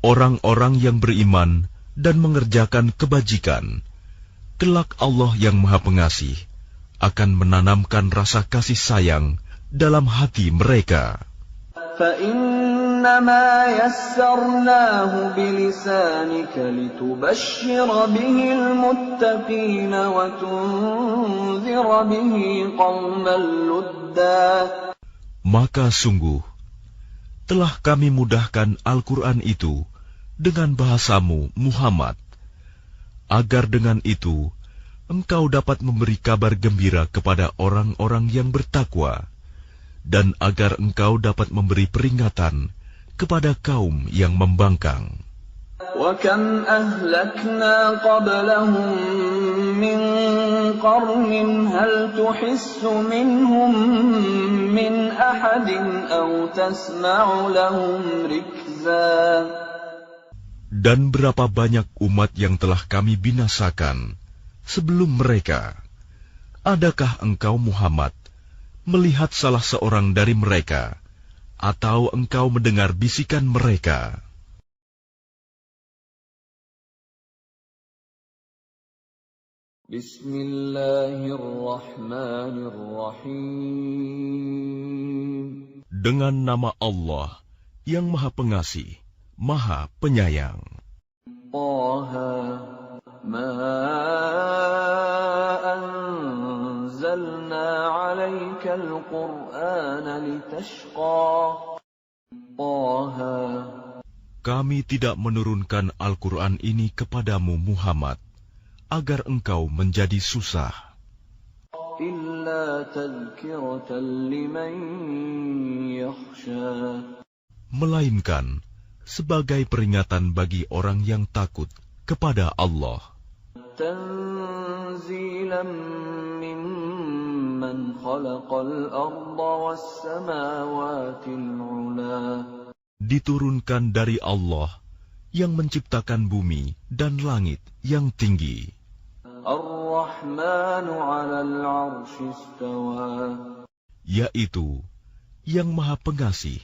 orang-orang yang beriman dan mengerjakan kebajikan, kelak Allah yang Maha Pengasih akan menanamkan rasa kasih sayang dalam hati mereka. فإنما يسرناه بلسانك لتبشر به المتقين وتنذر به قوما لدا. Maka sungguh, telah kami mudahkan Al-Quran itu dengan bahasamu, Muhammad, agar dengan itu engkau dapat memberi kabar gembira kepada orang-orang yang bertakwa, dan agar engkau dapat memberi peringatan kepada kaum yang membangkang. وَكَمْ أَهْلَكْنَا قَبْلَهُمْ مِنْ قَرْنٍ هَلْ تُحِسُّ مِنْهُمْ مِنْ أَحَدٍ أَوْ تَسْمَعُ لَهُمْ رِكْزًا. Dan berapa banyak umat yang telah kami binasakan sebelum mereka. Adakah engkau Muhammad melihat salah seorang dari mereka, atau engkau mendengar bisikan mereka? Bismillahirrahmanirrahim. Dengan nama Allah yang Maha Pengasih, Maha Penyayang. Taha ma anzalna 'alaika al-Qur'ana litashqa. Taha. Kami tidak menurunkan Al-Quran ini kepadamu Muhammad agar engkau menjadi susah. Illa tadhkiratan liman yakhsha. Melainkan sebagai peringatan bagi orang yang takut kepada Allah. Tanzilan mimman khalaqal arda was samawatil 'ula. Diturunkan dari Allah yang menciptakan bumi dan langit yang tinggi. Ar-Rahmanu 'alal 'arsy istawa. Yaitu yang Maha Pengasih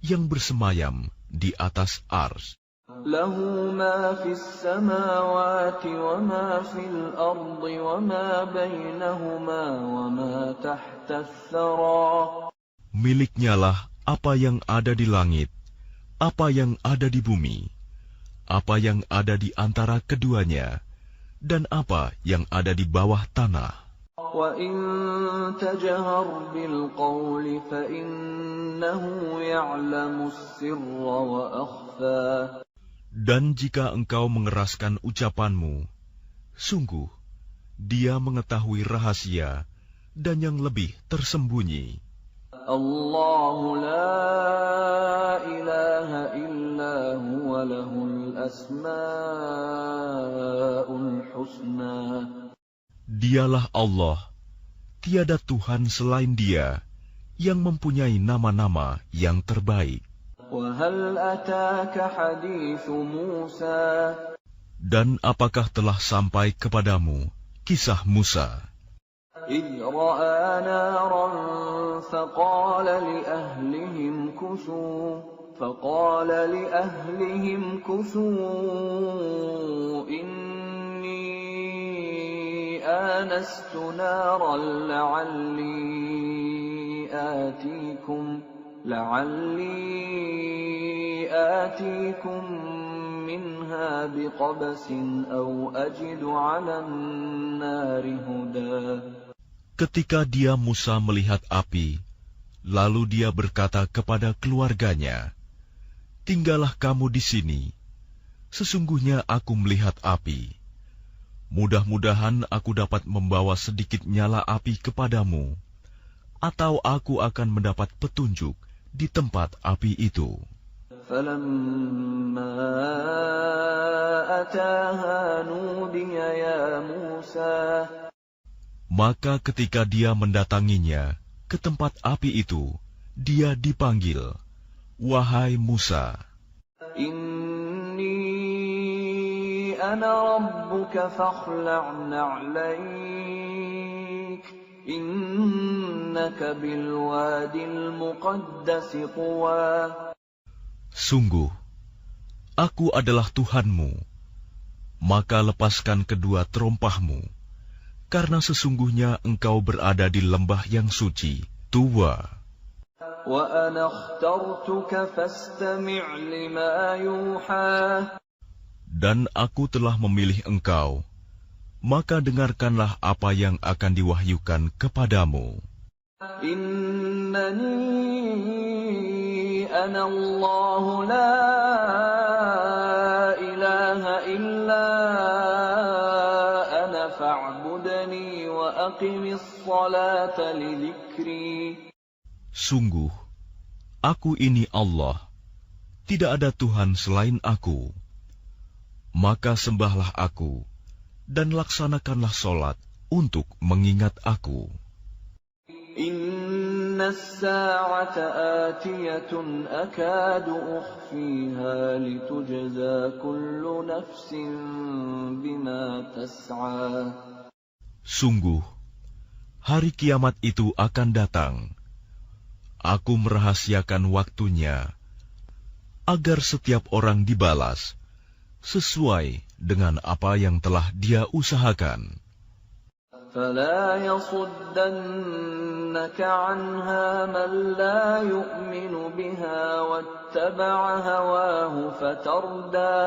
yang bersemayam di atas ars. Lahu ma fis samawati wa ma fil ardi wa ma bainahuma wa ma tahta ath-thara. Miliknyalah apa yang ada di langit, apa yang ada di bumi, apa yang ada di antara keduanya, dan apa yang ada di bawah tanah. وَإِن تَجْهَرْ بِالْقَوْلِ فَإِنَّهُ يَعْلَمُ السِّرَّ وَأَخْفَى. Dan jika engkau mengeraskan ucapanmu, sungguh Dia mengetahui rahasia dan yang lebih tersembunyi. Allahu la ilaha illa huwa lahul asma'ul husna. Dialah Allah, tiada Tuhan selain Dia, yang mempunyai nama-nama yang terbaik. وَهَلْ أَتَاكَ حَدِيثُ مُوسَى. Dan apakah telah sampai kepadamu kisah Musa? إِذْ رَأَى نَارًا فَقَالَ لِأَهْلِهِمْ كُثُوا إِنِّي آنَسْتُ نَارًا لعلي آتيكم منها بقبس أو أجد على النار هدى. Ketika dia Musa melihat api, lalu dia berkata kepada keluarganya, "Tinggallah kamu di sini. Sesungguhnya aku melihat api. Mudah-mudahan aku dapat membawa sedikit nyala api kepadamu, atau aku akan mendapat petunjuk di tempat api itu." فَلَمَّا أَتَاهَا نُودِيَ يَا مُوسَى. Maka ketika dia mendatanginya ke tempat api itu, dia dipanggil, "Wahai Musa." Inni ana rabbuka fakhla'na 'alaik innaka bilwadil muqaddasi tuwa. Sungguh, aku adalah Tuhanmu, maka lepaskan kedua terompahmu, karena sesungguhnya engkau berada di lembah yang suci, Tuwa. Wa ana akhtartuka fastami' lima yuha. Dan aku telah memilih engkau, maka dengarkanlah apa yang akan diwahyukan kepadamu. Innani ana Allah la ilaha illa ana fa'budni wa aqimis salata li dzikri. Sungguh, aku ini Allah, tidak ada Tuhan selain aku. Maka sembahlah aku, dan laksanakanlah solat untuk mengingat aku. Inna as-sa'ata atiyatun akadu ukhfiha litujza kullu nafsin bima tas'a. Sungguh, hari kiamat itu akan datang. Aku merahasiakan waktunya, agar setiap orang dibalas sesuai dengan apa yang telah dia usahakan. فَلَا يَصُدَّنَّكَ عَنْهَا مَنْ لَا يُؤْمِنُ بِهَا وَاتَّبَعَ هَوَاهُ فَتَرْدَى.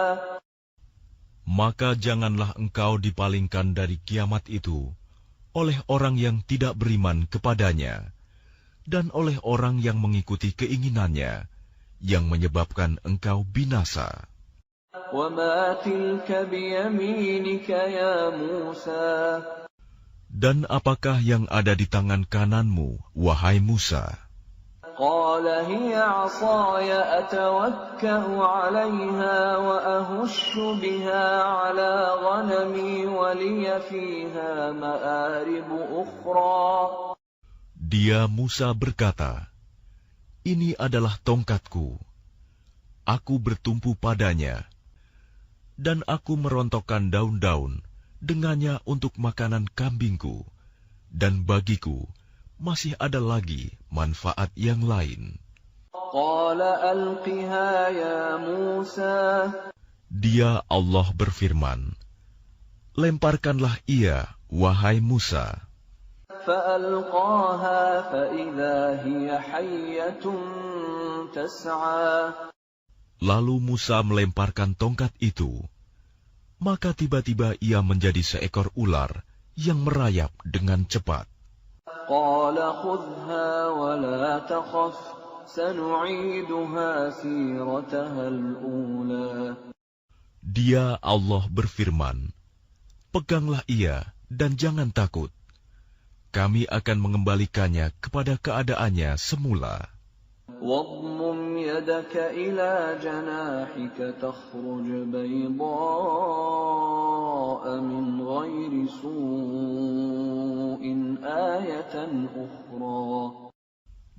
Maka janganlah engkau dipalingkan dari kiamat itu oleh orang yang tidak beriman kepadanya, dan oleh orang yang mengikuti keinginannya, yang menyebabkan engkau binasa. وَمَا تِلْكَ بِيَمِينِكَ يَا مُوسَى. Dan apakah yang ada di tangan kananmu, wahai Musa? قَالَ هِيَ عَصَايَ أَتَوَكَّأُ عَلَيْهَا وَأَهُشُّ بِهَا عَلَى غَنَمِي وَلِيَ فِيهَا مَآرِبُ أُخْرَى. Dia Musa berkata, "Ini adalah tongkatku. Aku bertumpu padanya, dan aku merontokkan daun-daun dengannya untuk makanan kambingku, dan bagiku masih ada lagi manfaat yang lain." قَالَ أَلْقِهَا يَا مُوسَى. Dia Allah berfirman, "Lemparkanlah ia, wahai Musa." فَأَلْقَاهَا فَإِذَا هِيَ حَيَّةٌ تَسْعَى. Lalu Musa melemparkan tongkat itu, maka tiba-tiba ia menjadi seekor ular yang merayap dengan cepat. قَالَ خُذْهَا وَلَا تَخَفْ سَنُعِيدُهَا سِيرَتَهَا الْأُولَى. Dia Allah berfirman, "Peganglah ia dan jangan takut. Kami akan mengembalikannya kepada keadaannya semula." وَاضْمُمْ يَدَكَ إِلَى جَنَاحِكَ تَخْرُجْ بَيْضَاءَ مِنْ غَيْرِ سُوءٍ آيَةً أُخْرَى.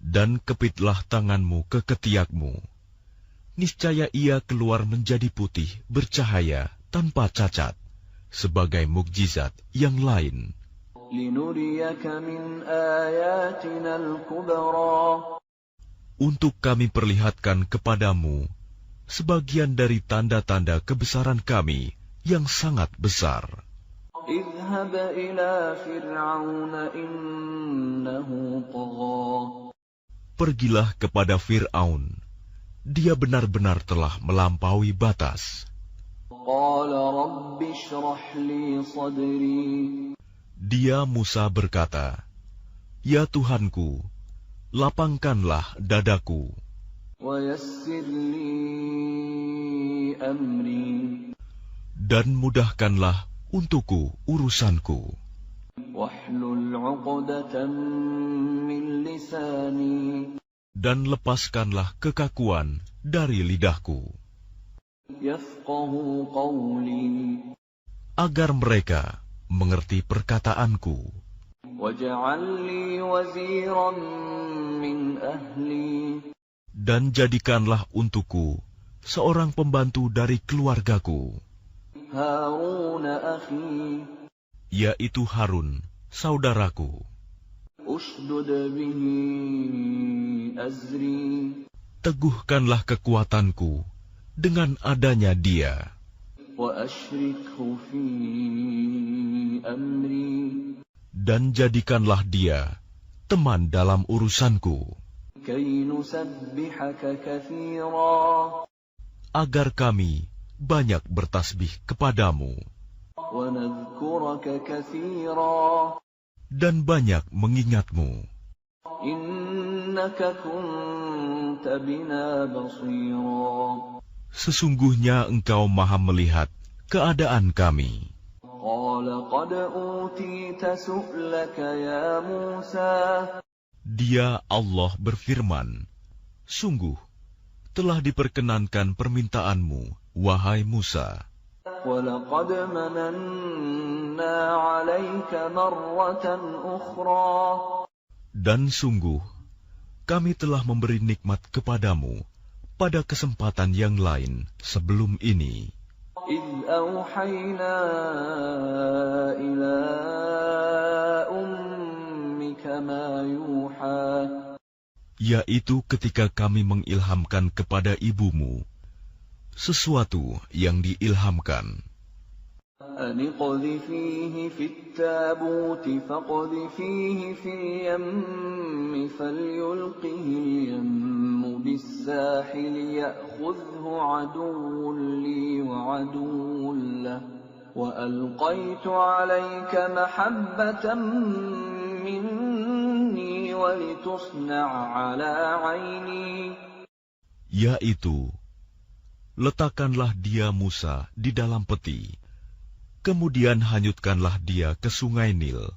Dan kepitlah tanganmu ke ketiakmu. Niscaya ia keluar menjadi putih bercahaya tanpa cacat, sebagai mukjizat yang lain. لِنُرِيَكَ مِنْ آيَاتِنَا الْكُبْرَى. Untuk kami perlihatkan kepadamu sebagian dari tanda-tanda kebesaran kami yang sangat besar. اذهب إلى فرعون إنه طغى. Pergilah kepada Fir'aun. Dia benar-benar telah melampaui batas. قال رب اشرح لي صدري Dia Musa berkata, "Ya Tuhanku, lapangkanlah dadaku ويسر لي أمري dan mudahkanlah untukku urusanku. واحلل عقدة من لساني Dan lepaskanlah kekakuan dari lidahku, يفقهوا قولي agar mereka mengerti perkataanku. واجعل لي وزيرا من أهلي Dan jadikanlah untukku seorang pembantu dari keluargaku, هارون أخي yaitu Harun, saudaraku. أشدد به أزري Teguhkanlah kekuatanku dengan adanya dia, وأشركه في أمري dan jadikanlah dia teman dalam urusanku, كي نسبحك كثيرا agar kami banyak bertasbih kepadamu ونذكرك كثيرا dan banyak mengingatmu. إنك كنت بنا بصيرا Sesungguhnya engkau maha melihat keadaan kami. قال قد أوتيت سؤلك يا موسى Dia Allah berfirman, "Sungguh telah diperkenankan permintaanmu, wahai Musa, ولقد مننا عليك مرة أخرى dan sungguh kami telah memberi nikmat kepadamu pada kesempatan yang lain sebelum ini, إذ أوحينا إلى أمك ما يوحى yaitu ketika kami mengilhamkan kepada ibumu sesuatu yang diilhamkan. أن اقذفيه في التابوت فاقذفيه في اليم فليلقه اليم بالساحل يأخذه عدو لي وعدو له وألقيت عليك محبة مني ولتصنع على عيني Yaitu, letakkanlah dia Musa di dalam peti, kemudian hanyutkanlah dia ke sungai Nil.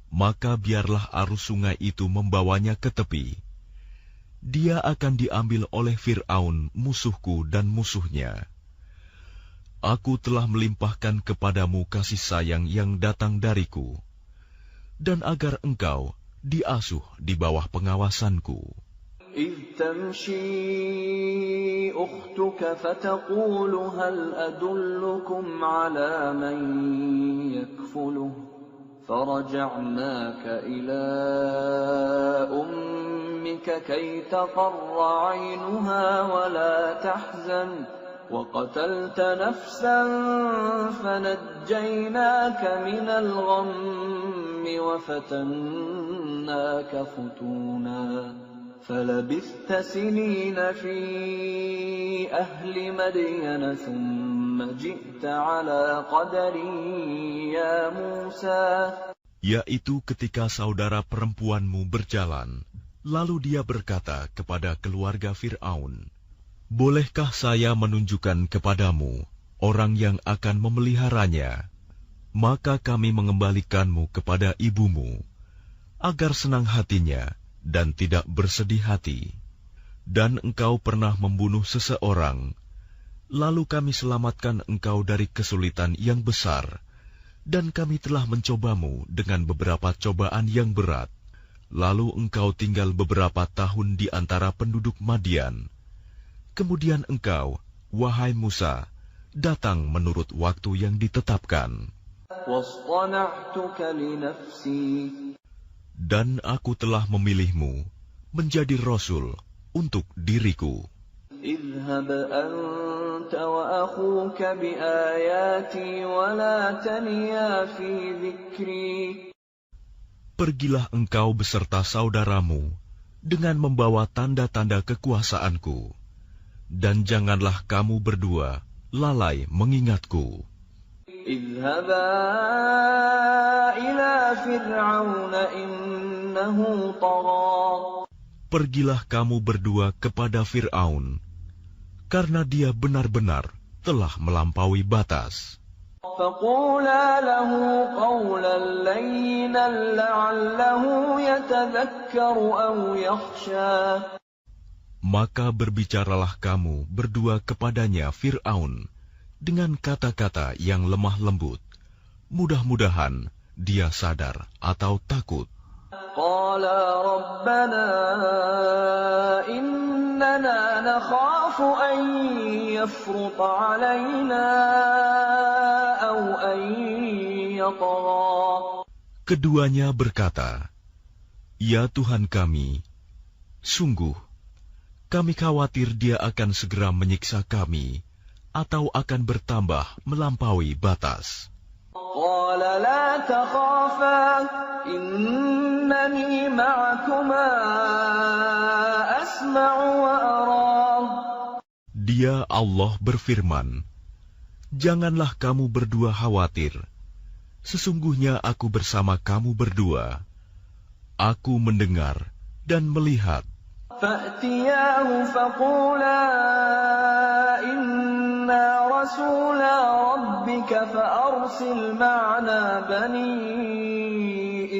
Maka biarlah arus sungai itu membawanya ke tepi. Dia akan diambil oleh Fir'aun, musuhku dan musuhnya. Aku telah melimpahkan kepadamu kasih sayang yang datang dariku, dan agar engkau diasuh di bawah pengawasanku. إذ تمشي أختك فتقول هل أدلكم على من يكفله فرجعناك إلى أمك كي تقر عينها ولا تحزن وقتلت نفسا فنجيناك من الغم وفتناك فتونا فلبثت سنين في أهل مدين ثم جئت على قدر يا موسى. Yaitu ketika saudara perempuanmu berjalan, lalu dia berkata kepada keluarga Fir'aun, "Bolehkah saya menunjukkan kepadamu orang yang akan memeliharanya? Maka kami mengembalikanmu kepada ibumu, agar senang hatinya dan tidak bersedih hati. Dan engkau pernah membunuh seseorang, lalu kami selamatkan engkau dari kesulitan yang besar, dan kami telah mencobamu dengan beberapa cobaan yang berat. Lalu engkau tinggal beberapa tahun di antara penduduk Madian. Kemudian engkau, wahai Musa, datang menurut waktu yang ditetapkan. واصطنعتك لنفسي Dan aku telah memilihmu menjadi Rasul untuk diriku. اذهب أنت وأخوك بآياتي ولا تنيا في ذكري. Pergilah engkau beserta saudaramu dengan membawa tanda-tanda kekuasaanku, dan janganlah kamu berdua lalai mengingatku. اذهبا إلى فرعون إنه طغى. Pergilah kamu berdua kepada Fir'aun, karena dia benar-benar telah melampaui batas. فقولا له قولا لينا لعله يتذكر أو يخشى. Maka berbicaralah kamu berdua kepadanya Fir'aun dengan kata-kata yang lemah lembut. Mudah-mudahan dia sadar atau takut. قالا ربنا إننا نخاف أن يفرط علينا أو أن يطغى. Keduanya berkata, "Ya Tuhan kami, sungguh kami khawatir dia akan segera menyiksa kami atau akan bertambah melampaui batas." قال لا تخافا إنني معكما أسمع وأرى. Dia Allah berfirman, "Janganlah kamu berdua khawatir. Sesungguhnya aku bersama kamu berdua. Aku mendengar dan melihat." فأتياه فقولا إنا رسولا ربك فأرسل معنا بني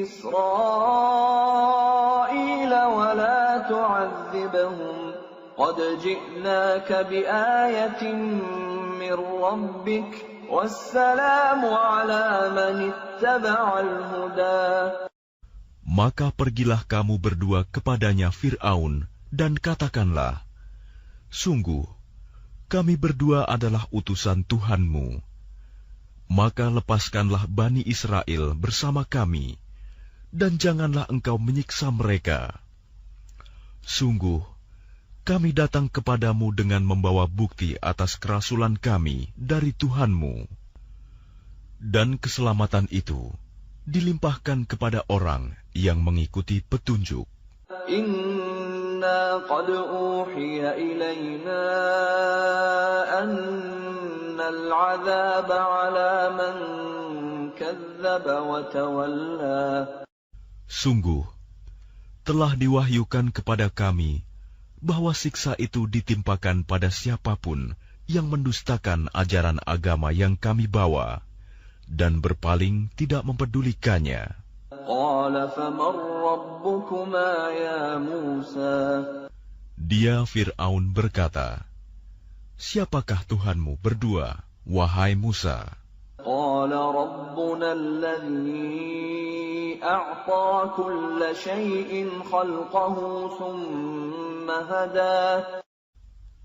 إسرائيل ولا تعذبهم قد جئناك بآية من ربك والسلام على من اتبع الهدى. Maka pergilah kamu berdua kepadanya Fir'aun, dan katakanlah, "Sungguh, kami berdua adalah utusan Tuhanmu. Maka lepaskanlah Bani Israel bersama kami, dan janganlah engkau menyiksa mereka. Sungguh, kami datang kepadamu dengan membawa bukti atas kerasulan kami dari Tuhanmu." Dan keselamatan itu dilimpahkan kepada orang yang mengikuti petunjuk. Inna qad uhiya ilayna annal 'adzaba 'ala man kadzdzaba wa tawalla. Sungguh, telah diwahyukan kepada kami bahwa siksa itu ditimpakan pada siapapun yang mendustakan ajaran agama yang kami bawa dan berpaling tidak mempedulikannya. Dia Fir'aun berkata, "Siapakah Tuhanmu berdua, wahai Musa?"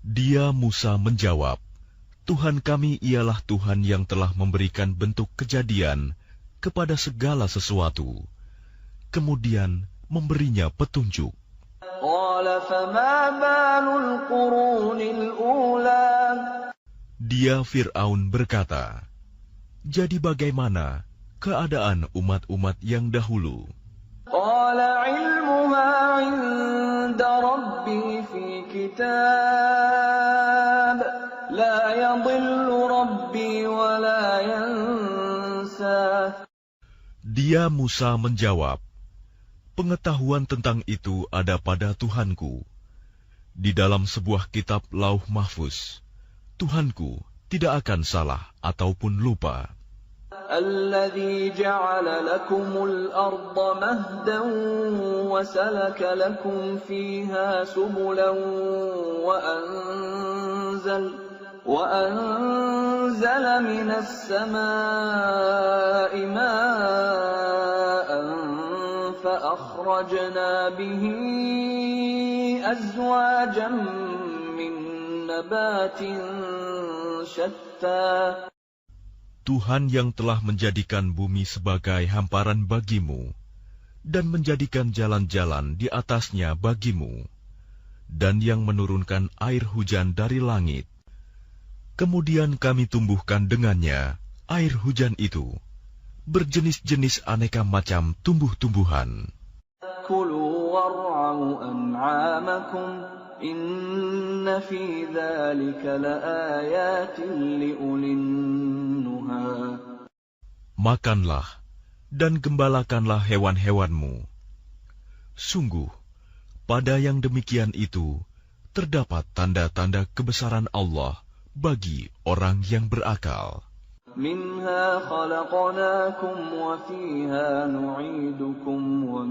Dia Musa menjawab, "Tuhan kami ialah Tuhan yang telah memberikan bentuk kejadian kepada segala sesuatu, kemudian memberinya petunjuk." Dia Fir'aun berkata, "Jadi bagaimana keadaan umat-umat yang dahulu?" Dia Musa menjawab, "Pengetahuan tentang itu ada pada Tuhanku. Di dalam sebuah kitab Lauh Mahfuz, Tuhanku tidak akan salah ataupun lupa." الذي جعل لكم الأرض مهدا وسلك لكم فيها سبلا وأنزل من السماء ماء فأخرجنا به أزواجا من نبات شتى. Tuhan yang telah menjadikan bumi sebagai hamparan bagimu, dan menjadikan jalan-jalan di atasnya bagimu, dan yang menurunkan air hujan dari langit. Kemudian kami tumbuhkan dengannya air hujan itu, berjenis-jenis aneka macam tumbuh-tumbuhan. كُلُوا وارعوا أنعامكم إن في ذلك لآيات لأولي النهى. Makanlah dan gembalakanlah hewan-hewanmu. Sungguh, pada yang demikian itu terdapat tanda-tanda kebesaran Allah bagi orang yang berakal. Minha khalaqnakum wa fiha nu'idukum wa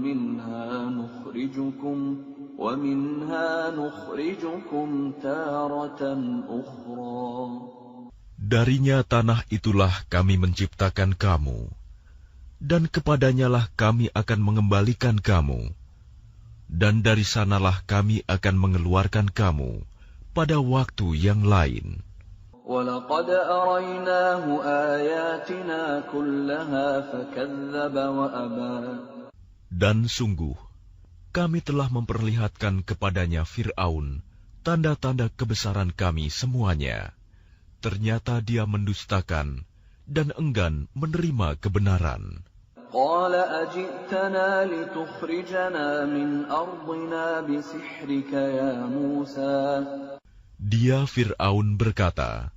minha nukhrijukum taratan ukhra. Darinya tanah itulah kami menciptakan kamu, dan kepadanyalah kami akan mengembalikan kamu, dan dari sanalah kami akan mengeluarkan kamu pada waktu yang lain. وَلَقَدْ أَرَيْنَاهُ آيَاتِنَا كُلَّهَا فَكَذَّبَ وَأَبَى. Dan sungguh, kami telah memperlihatkan kepadanya Fir'aun tanda-tanda kebesaran kami semuanya. Ternyata dia mendustakan dan enggan menerima kebenaran. قَالَ أَجِئْتَنَا لِتُخْرِجَنَا مِنْ أَرْضِنَا بِسِحْرِكَ يَا مُوسَى. Dia Fir'aun berkata,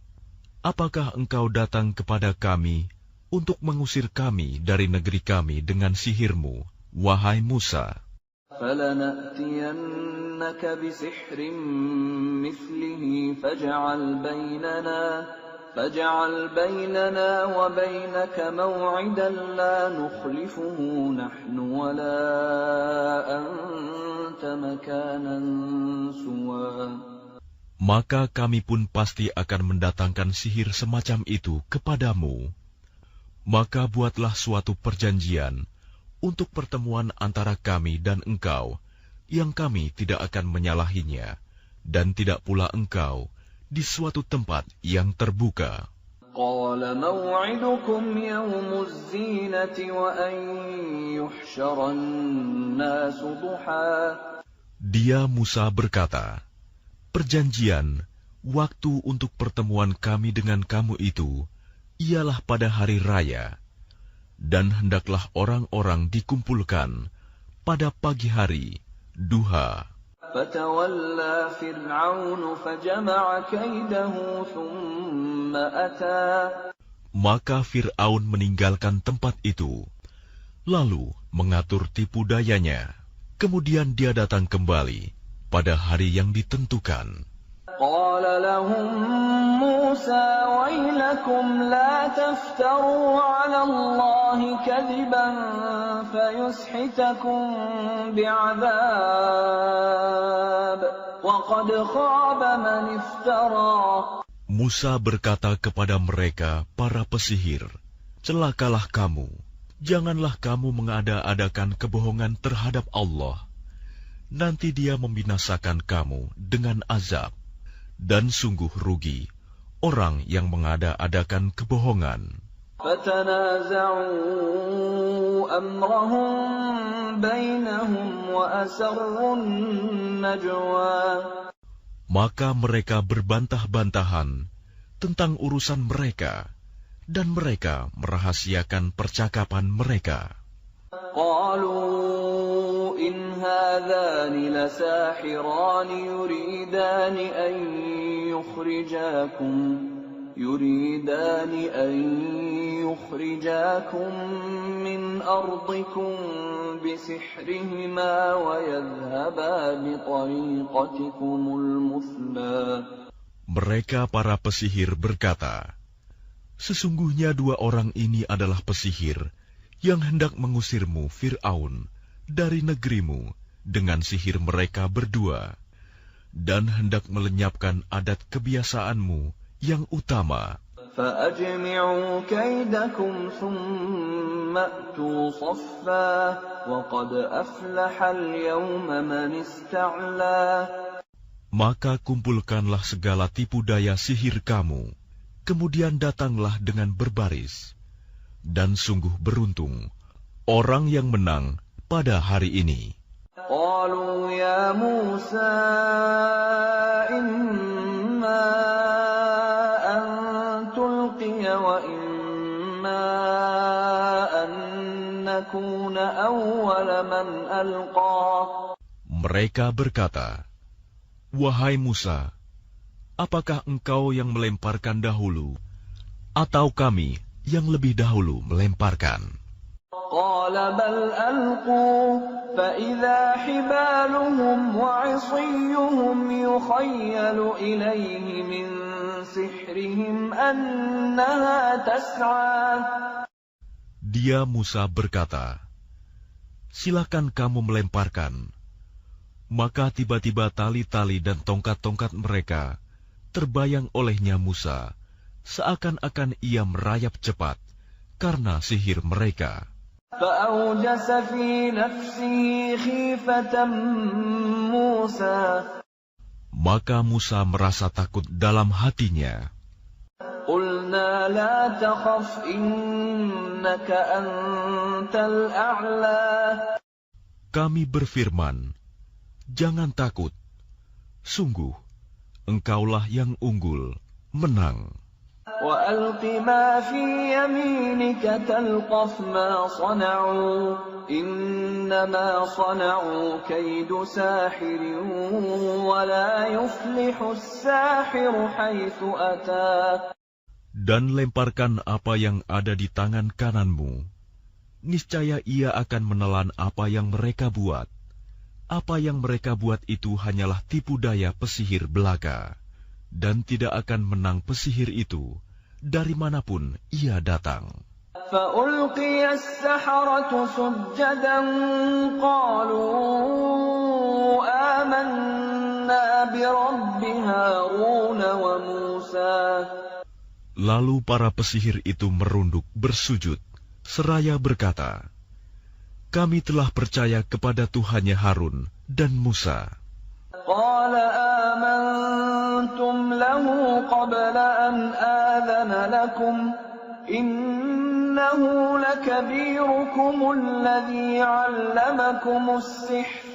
apakah engkau datang kepada kami untuk mengusir kami dari negeri kami dengan sihirmu, wahai Musa? فَلَنَأْتِيَنَّكَ بِسِحْرٍ مِثْلِهِ فَاجْعَلْ بَيْنَنَا وَبَيْنَكَ مَوْعِدًا لَا نُخْلِفُهُ نَحْنُ وَلَا أَنْتَ مَكَانًا سُوًى. Maka kami pun pasti akan mendatangkan sihir semacam itu kepadamu. Maka buatlah suatu perjanjian untuk pertemuan antara kami dan engkau, yang kami tidak akan menyalahinya, dan tidak pula engkau di suatu tempat yang terbuka. قَالَ مَوْعِدُكُمْ يَوْمُ الزِّينَةِ وَأَنْ يُحْشَرَ النَّاسُ ضُحًى. Dia Musa berkata, perjanjian, waktu untuk pertemuan kami dengan kamu itu, ialah pada hari raya, dan hendaklah orang-orang dikumpulkan pada pagi hari, duha. فَتَوَلَّى فِرْعَوْنُ فَجَمَعَ كَيْدَهُ ثُمَّ أَتَى. Maka Fir'aun meninggalkan tempat itu, lalu mengatur tipu dayanya. Kemudian dia datang kembali pada hari yang ditentukan. قَالَ لَهُم مُوسَى وَيْلَكُمْ لَا تَفْتَرُوا عَلَى اللَّهِ كَذِبًا فَيُسْحِتَكُم بِعَذَابٍ وَقَدْ خَابَ مَنِ افْتَرَى. Musa berkata kepada mereka, para pesihir, celakalah kamu, janganlah kamu mengada-adakan kebohongan terhadap Allah. Nanti dia membinasakan kamu dengan azab. Dan sungguh rugi orang yang mengada-adakan kebohongan. فَتَنَازَعُوا أَمْرَهُم بَيْنَهُمْ وَأَسَرُّوا النَّجْوَى. Maka mereka berbantah-bantahan tentang urusan mereka, dan mereka merahasiakan percakapan mereka. قالوا إن هذان لساحران يريدان أن يخرجاكم من أرضكم بسحرهما ويذهبا بطريقتكم المثلى. Mereka para pesihir berkata, sesungguhnya dua orang ini adalah pesihir yang hendak mengusirmu, Fir'aun, dari negerimu dengan sihir mereka berdua, dan hendak melenyapkan adat kebiasaanmu yang utama. فَأَجْمِعُوا كَيْدَكُمْ ثُمَّ أْتُوا صَفًّا وَقَدْ أَفْلَحَ الْيَوْمَ مَنِ اسْتَعْلَى. Maka kumpulkanlah segala tipu daya sihir kamu, kemudian datanglah dengan berbaris. Dan sungguh beruntung orang yang menang pada hari ini. قالوا يا موسى إما أن تلقي وإما أن نكون أول من ألقى. Mereka berkata, "Wahai Musa, apakah engkau yang melemparkan dahulu, atau kami yang lebih dahulu melemparkan?" قال بل ألقوا فإذا حبالهم وعصيهم يخيل إليه من سحرهم أنها تسعى. Dia Musa berkata, "Silakan kamu melemparkan." Maka tiba-tiba tali-tali dan tongkat-tongkat mereka terbayang olehnya Musa, seakan-akan ia merayap cepat karena sihir mereka. فأوجس في نفسه خيفة موسى. Maka Musa merasa takut dalam hatinya. قلنا لا تخف إنك أنت الأعلى. Kami berfirman, "Jangan takut. Sungguh, engkaulah yang unggul, menang." وألق ما في يمينك تلقف ما صنعوا إنما صنعوا كيد ساحر ولا يفلح الساحر حيث أتى. Dan lemparkan apa yang ada di tangan kananmu. Niscaya ia akan menelan apa yang mereka buat. Apa yang mereka buat itu hanyalah tipu daya pesihir belaka, dan tidak akan menang pesihir itu dari manapun ia datang. فألقي السحرة سجدا قالوا آمنا برب هارون وموسى. Lalu para pesihir itu merunduk bersujud, seraya berkata, "Kami telah percaya kepada Tuhannya Harun dan Musa." قال آمنتم له قبل أن آذن لكم إنه لكبيركم الذي علمكم السحر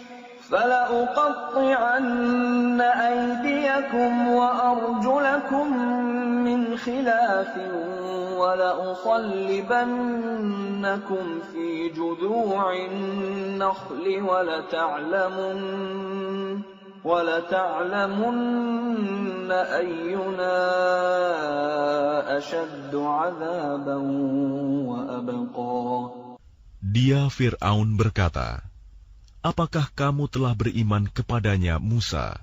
فلأقطعن أيديكم وأرجلكم من خلاف ولأصلبنكم في جذوع النخل ولتعلمن أينا أشد عذابا وأبقى. Dia Fir'aun berkata, "Apakah kamu telah beriman kepadanya Musa,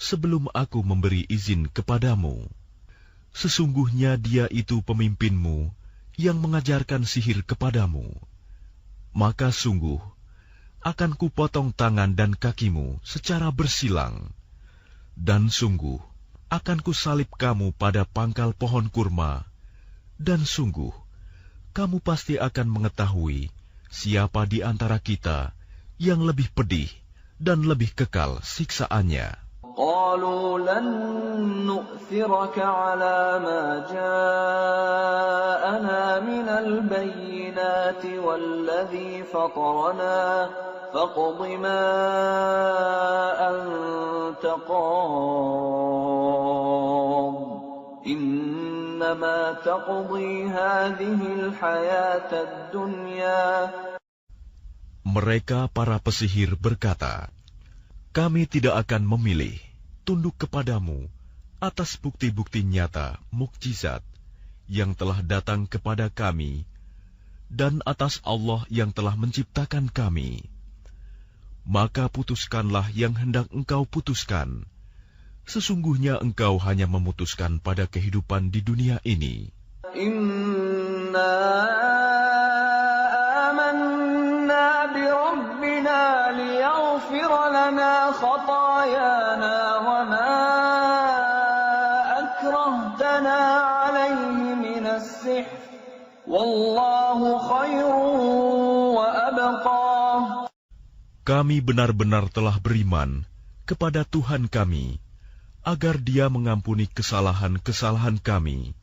sebelum aku memberi izin kepadamu? Sesungguhnya dia itu pemimpinmu yang mengajarkan sihir kepadamu. Maka sungguh, akan kupotong tangan dan kakimu secara bersilang, dan sungguh akan kusalib kamu pada pangkal pohon kurma, dan sungguh kamu pasti akan mengetahui siapa di antara kita yang lebih pedih dan lebih kekal siksaannya." قالوا لن نؤثرك على ما جاءنا من البينات والذي فطرنا فاقض ما أنت قاض إنما تقضي هذه الحياة الدنيا. Mereka para pesihir berkata, "Kami tidak akan memilih, tunduk kepadamu atas bukti-bukti nyata, mukjizat yang telah datang kepada kami, dan atas Allah yang telah menciptakan kami. Maka putuskanlah yang hendak engkau putuskan. Sesungguhnya engkau hanya memutuskan pada kehidupan di dunia ini." Inna amanna bi rabbina liyaghfir lana khatayana wa ma akrahtana alayhi min as-sihr wallahu khairun wa abqa. Kami benar-benar telah beriman kepada Tuhan kami, agar Dia mengampuni kesalahan-kesalahan kami,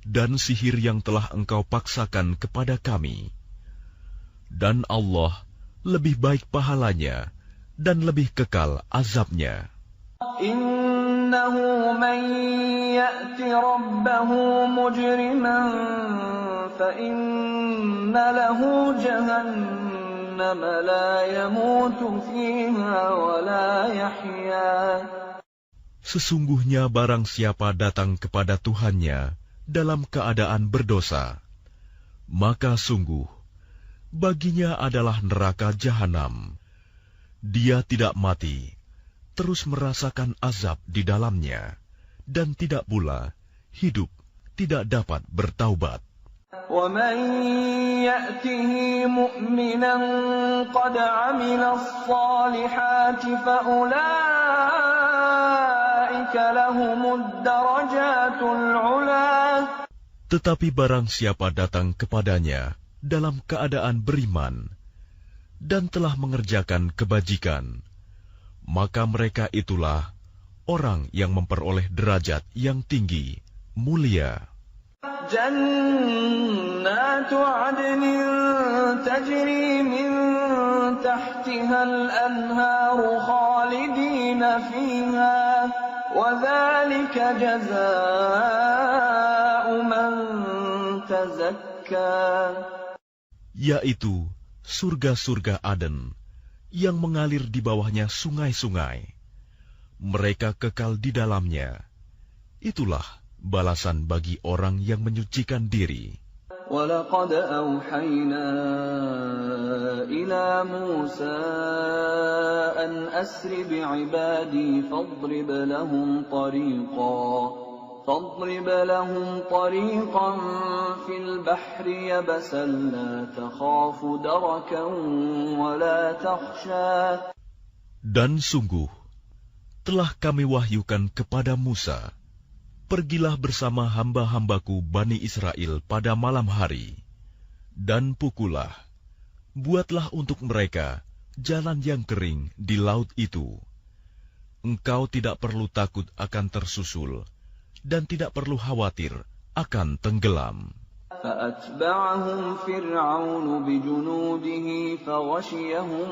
dan sihir yang telah engkau paksakan kepada kami. Dan Allah lebih baik pahalanya, dan lebih kekal azabnya. Innahu man ya'ti rabbahu mujriman fa inna lahu jahannam جهنم لا يموت فيها ولا يحيا. Sesungguhnya barang siapa datang kepada Tuhannya dalam keadaan berdosa, maka sungguh baginya adalah neraka jahanam. Dia tidak mati, terus merasakan azab di dalamnya, dan tidak pula hidup tidak dapat bertaubat. وَمَنْ يَأْتِهِ مُؤْمِنًا قَدْ عَمِلَ الصَّالِحَاتِ فَأُولَئِكَ لَهُمُ الدَّرَجَاتُ الْعُلَى. Tetapi barang siapa datang kepadanya dalam keadaan beriman dan telah mengerjakan kebajikan, maka mereka itulah orang yang memperoleh derajat yang tinggi, mulia. جنات عدن تجري من تحتها الأنهار خالدين فيها وذلك جزاء من تزكى. Yaitu surga-surga Aden yang mengalir di bawahnya sungai-sungai. Mereka kekal di dalamnya. Itulah balasan bagi orang yang menyucikan diri. وَلَقَدْ أَوْحَيْنَا إِلَى مُوسَىٰ أَنْ أَسْرِ بِعِبَادِي فَاضْرِبْ لَهُمْ طَرِيقًا فِي الْبَحْرِ يَبَسًا لَا تَخَافُ دَرَكًا وَلَا تَخْشَىٰ. Dan sungguh telah kami wahyukan kepada Musa, pergilah bersama hamba-hambaku Bani Israel pada malam hari, dan pukullah, buatlah untuk mereka jalan yang kering di laut itu. Engkau tidak perlu takut akan tersusul, dan tidak perlu khawatir akan tenggelam. فَأَتْبَعَهُمْ فِرْعَوْنُ بِجُنُودِهِ فَغَشِيَهُم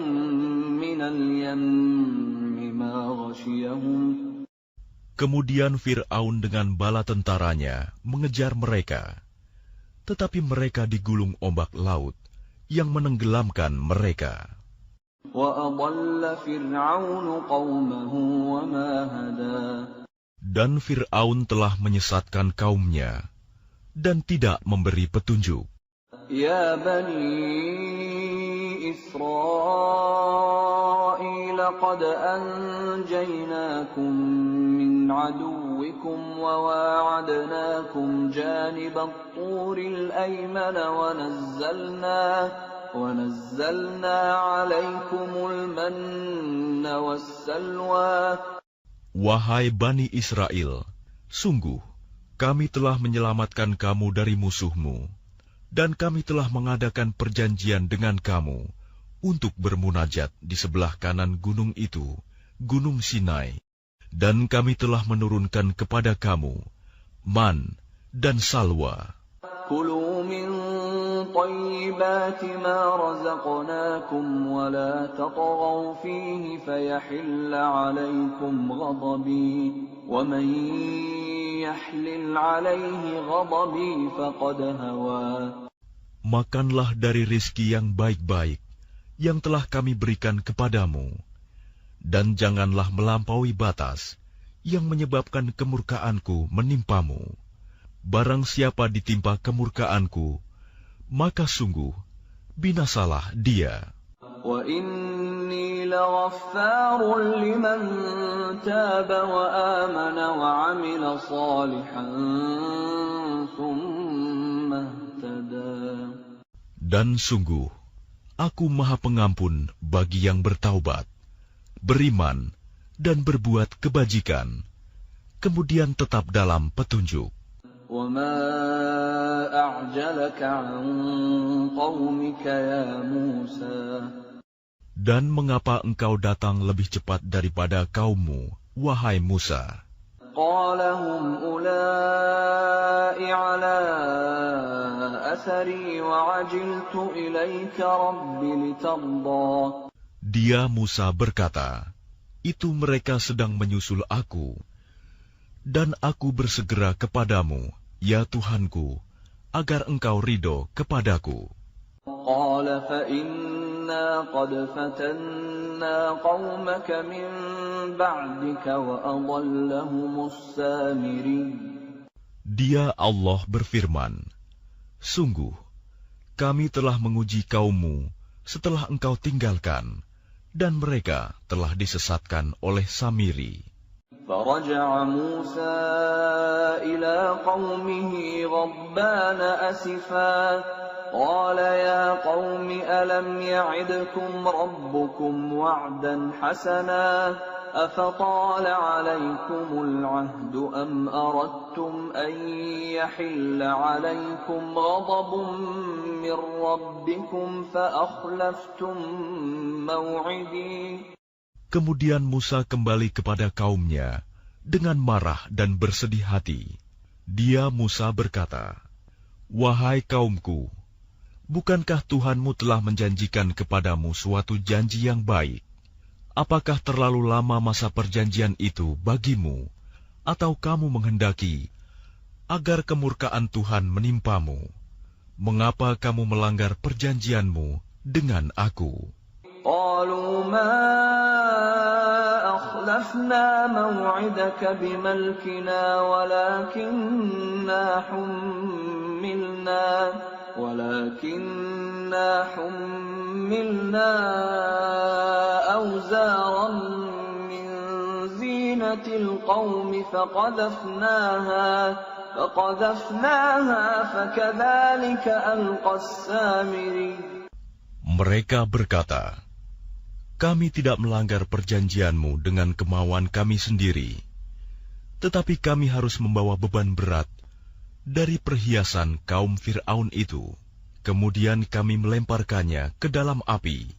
مِّنَ الْيَمِّ مَا غَشِيَهُمْ. Kemudian Fir'aun dengan bala tentaranya mengejar mereka, tetapi mereka digulung ombak laut yang menenggelamkan mereka. وَأَضَلَّ فِرْعَوْنُ قَوْمَهُ وَمَا هَدَىٰ. Dan Fir'aun telah menyesatkan kaumnya dan tidak memberi petunjuk. يَا بَنِي إِسْرَائِيلَ قَدْ أَنْجَيْنَاكُمْ مِنْ عَدُوِّكُمْ وَوَاعَدْنَاكُمْ جَانِبَ الطُّورِ الْأَيْمَنَ وَنَزَّلْنَا عَلَيْكُمُ الْمَنَّ وَالسَّلْوَىٰ. Wahai Bani Israel, sungguh kami telah menyelamatkan kamu dari musuhmu, dan kami telah mengadakan perjanjian dengan kamu untuk bermunajat di sebelah kanan gunung itu, Gunung Sinai. Dan kami telah menurunkan kepada kamu man dan salwa. كُلُوا مِن طَيِّبَاتِ مَا رَزَقْنَاكُمْ وَلَا تَطْغَوْا فِيهِ فَيَحِلَّ عَلَيْكُمْ غَضَبِي وَمَن يَحْلِلْ عَلَيْهِ غَضَبِي فَقَدْ هَوَىٰ. Makanlah dari rizki yang baik-baik yang telah kami berikan kepadamu, dan janganlah melampaui batas yang menyebabkan kemurkaanku menimpamu. Barang siapa ditimpa kemurkaanku, maka sungguh binasalah dia. وَإِنِّي لَغَفَّارٌ لِّمَن تَابَ وَآمَنَ وَعَمِلَ صَالِحًا ثُمَّ اهْتَدَىٰ. Dan sungguh Aku Maha Pengampun bagi yang bertaubat, beriman, dan berbuat kebajikan, kemudian tetap dalam petunjuk. وَمَا أَعْجَلَكَ عَن قَوْمِكَ يَا مُوسَىٰ. Dan mengapa engkau datang lebih cepat daripada kaummu, wahai Musa? قَالَ هُمْ أُولَاءِ عَلَىٰ أَثَرِي وَعَجِلْتُ إِلَيْكَ رَبِّ لِتَرْضَىٰ. Dia Musa berkata, itu mereka sedang menyusul aku, dan aku bersegera kepadamu, ya Tuhanku, agar engkau ridho kepadaku. قال فإنا قد فتنا قومك من بعدك وأضلهم السامري. Dia Allah berfirman, sungguh, kami telah menguji kaummu setelah engkau tinggalkan, dan mereka telah disesatkan oleh Samiri. فرجع موسى إلى قومه غضبان أسفا قال يا قوم ألم يعدكم ربكم وعدا حسنا أفطال عليكم العهد أم أردتم أن يحل عليكم غضب من ربكم فأخلفتم موعدي. Kemudian Musa kembali kepada kaumnya dengan marah dan bersedih hati. Dia Musa berkata, wahai kaumku, bukankah Tuhanmu telah menjanjikan kepadamu suatu janji yang baik? Apakah terlalu lama masa perjanjian itu bagimu, atau kamu menghendaki agar kemurkaan Tuhan menimpamu? Mengapa kamu melanggar perjanjianmu dengan aku? قالوا ما أخلفنا موعدك بملكنا ولكننا حملنا أوزارا من زينة القوم فقذفناها فكذلك ألقى السامري. Mereka berkata, kami tidak melanggar perjanjianmu dengan kemauan kami sendiri, tetapi kami harus membawa beban berat dari perhiasan kaum Fir'aun itu. Kemudian kami melemparkannya ke dalam api,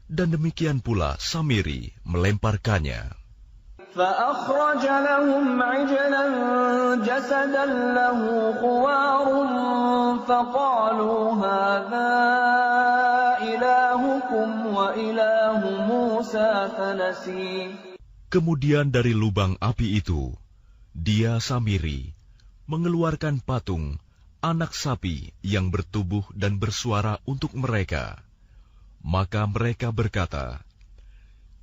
dan demikian pula Samiri melemparkannya. فأخرج لهم عجلا جسدا له خوار فقالوا هذا إلهكم وإله موسى فنسي. Kemudian dari lubang api itu, dia Samiri mengeluarkan patung anak sapi yang bertubuh dan bersuara untuk mereka. Maka mereka berkata,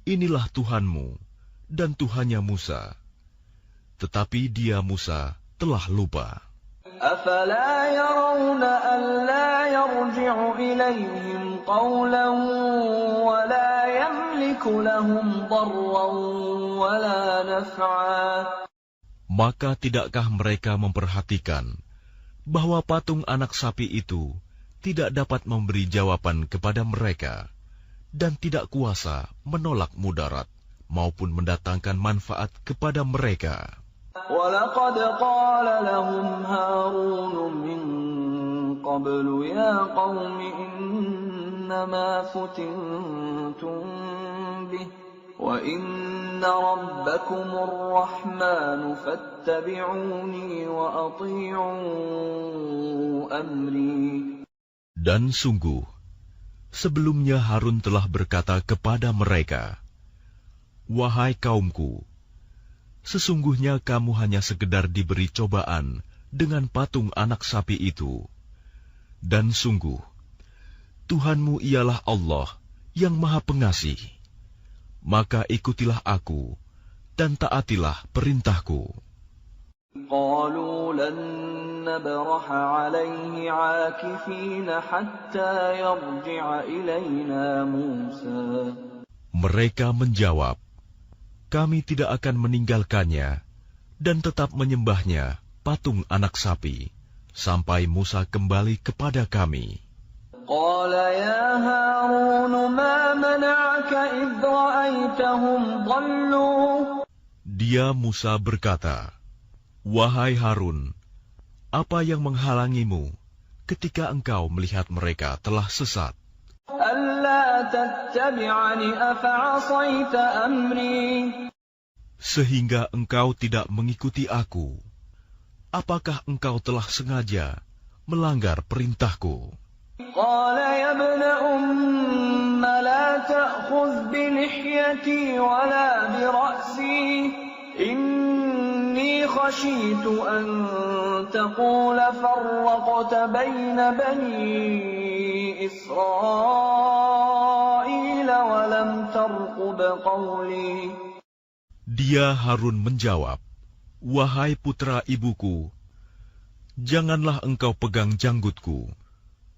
inilah Tuhanmu dan Tuhannya Musa. Tetapi dia Musa telah lupa. أفلا يرون ألا يرجع إليهم قولا ولا يملك لهم ضرا ولا نفعا. Maka tidakkah mereka memperhatikan bahwa patung anak sapi itu tidak dapat memberi jawaban kepada mereka dan tidak kuasa menolak mudarat maupun mendatangkan manfaat kepada mereka. وَلَقَدْ قَالَ لَهُمْ هَارُونُ مِنْ قَبْلُ يَا قَوْمِ إِنَّمَا فُتِنْتُمْ بِهِ وَإِنَّ رَبَّكُمُ الرَّحْمَنُ فَاتَّبِعُونِي وَأَطِيعُوا أَمْرِي. Dan sungguh, sebelumnya Harun telah berkata kepada mereka, wahai kaumku, sesungguhnya kamu hanya sekedar diberi cobaan dengan patung anak sapi itu. Dan sungguh, Tuhanmu ialah Allah yang Maha Pengasih. Maka ikutilah aku dan taatilah perintahku. قالوا لن نبرح عليه عاكفين حتى يرجع إلينا موسى. Mereka menjawab, kami tidak akan meninggalkannya dan tetap menyembahnya patung anak sapi sampai Musa kembali kepada kami. قال يا هارون ما منعك إذ رأيتهم ضلوا. Dia Musa berkata, wahai Harun, apa yang menghalangimu ketika engkau melihat mereka telah sesat? ألا تتبعني أفعصيت أمري. Sehingga engkau tidak mengikuti aku. Apakah engkau telah sengaja melanggar perintahku? قال يا ابن أم لا تأخذ بلحيتي ولا برأسي إني خشيت أن تقول فرقت بين بني إسرائيل ولم ترقب قولي. Dia Harun menjawab, "Wahai putra ibuku, janganlah engkau pegang janggutku,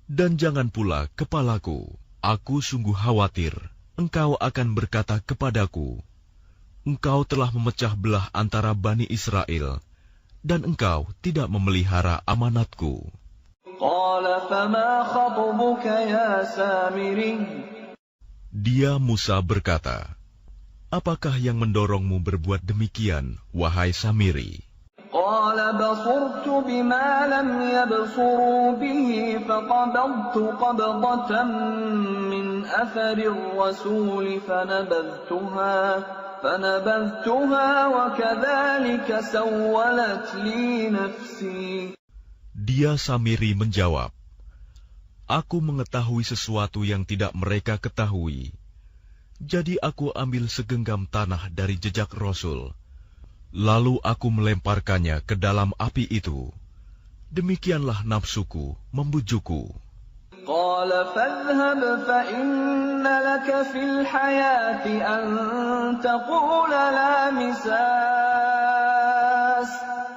dan jangan pula kepalaku. Aku sungguh khawatir engkau akan berkata kepadaku, engkau telah memecah belah antara Bani Israel, dan engkau tidak memelihara amanatku." قال فما خطبك يا سامري. Dia Musa berkata, "Apakah yang mendorongmu berbuat demikian, wahai Samiri?" قال بصرت بما لم يبصروا به فقبضت قبضة من أثر الرسول فنبذتها وكذلك سولت لي نفسي. Dia Samiri menjawab, "Aku mengetahui sesuatu yang tidak mereka ketahui. Jadi aku ambil segenggam tanah dari jejak Rasul, lalu aku melemparkannya ke dalam api itu. Demikianlah nafsuku membujukku." قال فاذهب فإن لك في الحياة أن تقول لا مساس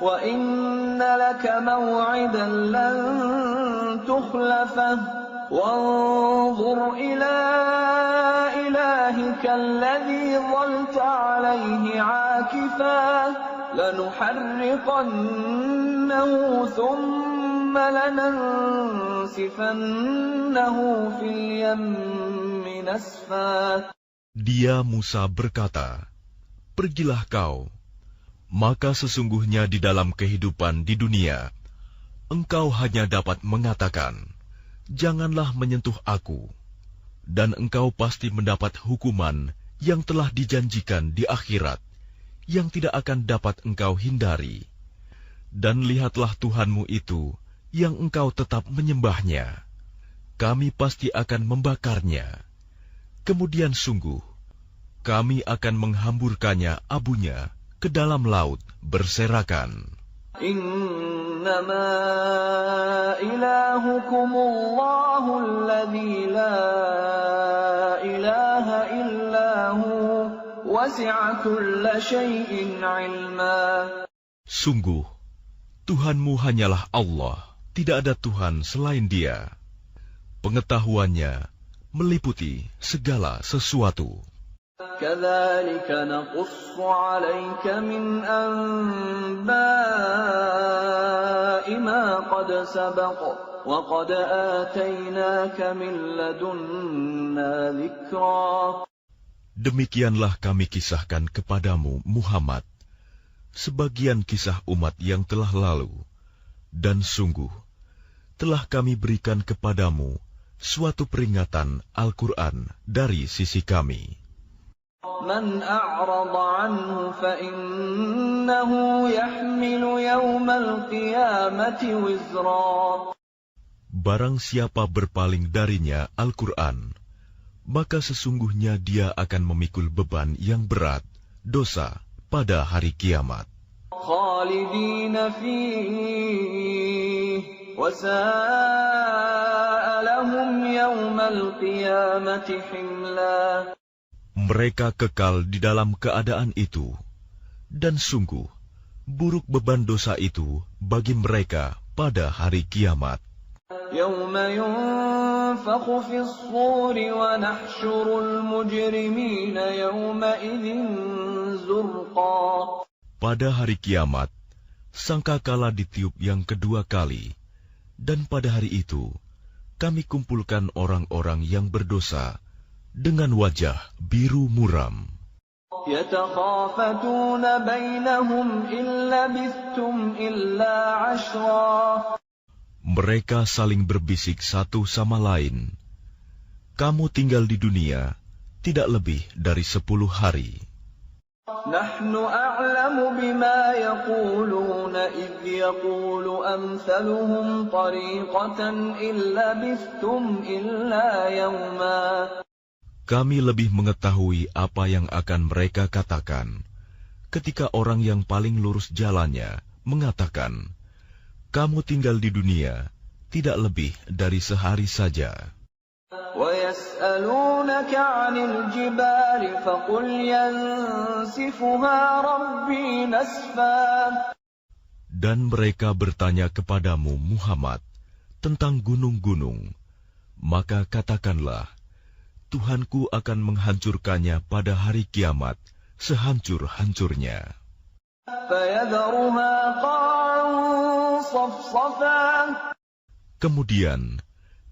وإن لك موعدا لن تخلفه وانظر إلى إلهك الذي ظلت عليه عاكفا لنحرقنه ثم لننسفنه في اليم نسفا. Dia Musa berkata, "Pergilah kau, maka sesungguhnya di dalam kehidupan di dunia, engkau hanya dapat mengatakan, janganlah menyentuh aku, dan engkau pasti mendapat hukuman yang telah dijanjikan di akhirat, yang tidak akan dapat engkau hindari. Dan lihatlah Tuhanmu itu, yang engkau tetap menyembahnya. Kami pasti akan membakarnya. Kemudian sungguh, kami akan menghamburkannya abunya ke dalam laut berserakan." إنما إلهكم الله الذي لا إله إلا هو وسع كل شيء علما. Sungguh, Tuhanmu hanyalah Allah, tidak ada Tuhan selain Dia. Pengetahuannya meliputi segala sesuatu. كذلك نقص عليك من أنباء ما قد سبق وقد آتيناك من لدنا ذكرا. Demikianlah kami kisahkan kepadamu, Muhammad, sebagian kisah umat yang telah lalu, dan sungguh telah kami berikan kepadamu suatu peringatan Al-Quran dari sisi kami. من أعرض عنه فإنه يحمل يوم القيامة وزرا. Barang siapa berpaling darinya Al-Quran, maka sesungguhnya dia akan memikul beban yang berat, dosa pada hari kiamat. خالدين فيه وساء لهم يوم القيامة حملا. Mereka kekal di dalam keadaan itu, dan sungguh buruk beban dosa itu bagi mereka pada hari kiamat. يوم ينفخ في الصور ونحشر المجرمين يومئذ زرقا. Pada hari kiamat, sangkakala ditiup yang kedua kali, dan pada hari itu kami kumpulkan orang-orang yang berdosa dengan wajah biru muram. يتخافتون بينهم إن لبثتم إلا عشرا. Mereka saling berbisik satu sama lain, "Kamu tinggal di dunia tidak lebih dari 10 hari." نحن أعلم بما يقولون إذ يقول أمثلهم طريقة إن لبثتم إلا يوما. Kami lebih mengetahui apa yang akan mereka katakan ketika orang yang paling lurus jalannya mengatakan, "Kamu tinggal di dunia tidak lebih dari sehari saja." وَيَسْأَلُونَكَ عَنِ الْجِبَالِ فَقُلْ يَنسِفُهَا رَبِّي نَسْفًا. Dan mereka bertanya kepadamu Muhammad tentang gunung-gunung, maka katakanlah, Tuhanku akan menghancurkannya pada hari kiamat sehancur-hancurnya. فَيَذَرُهَا قَاعًا صَفْصَفًا. Kemudian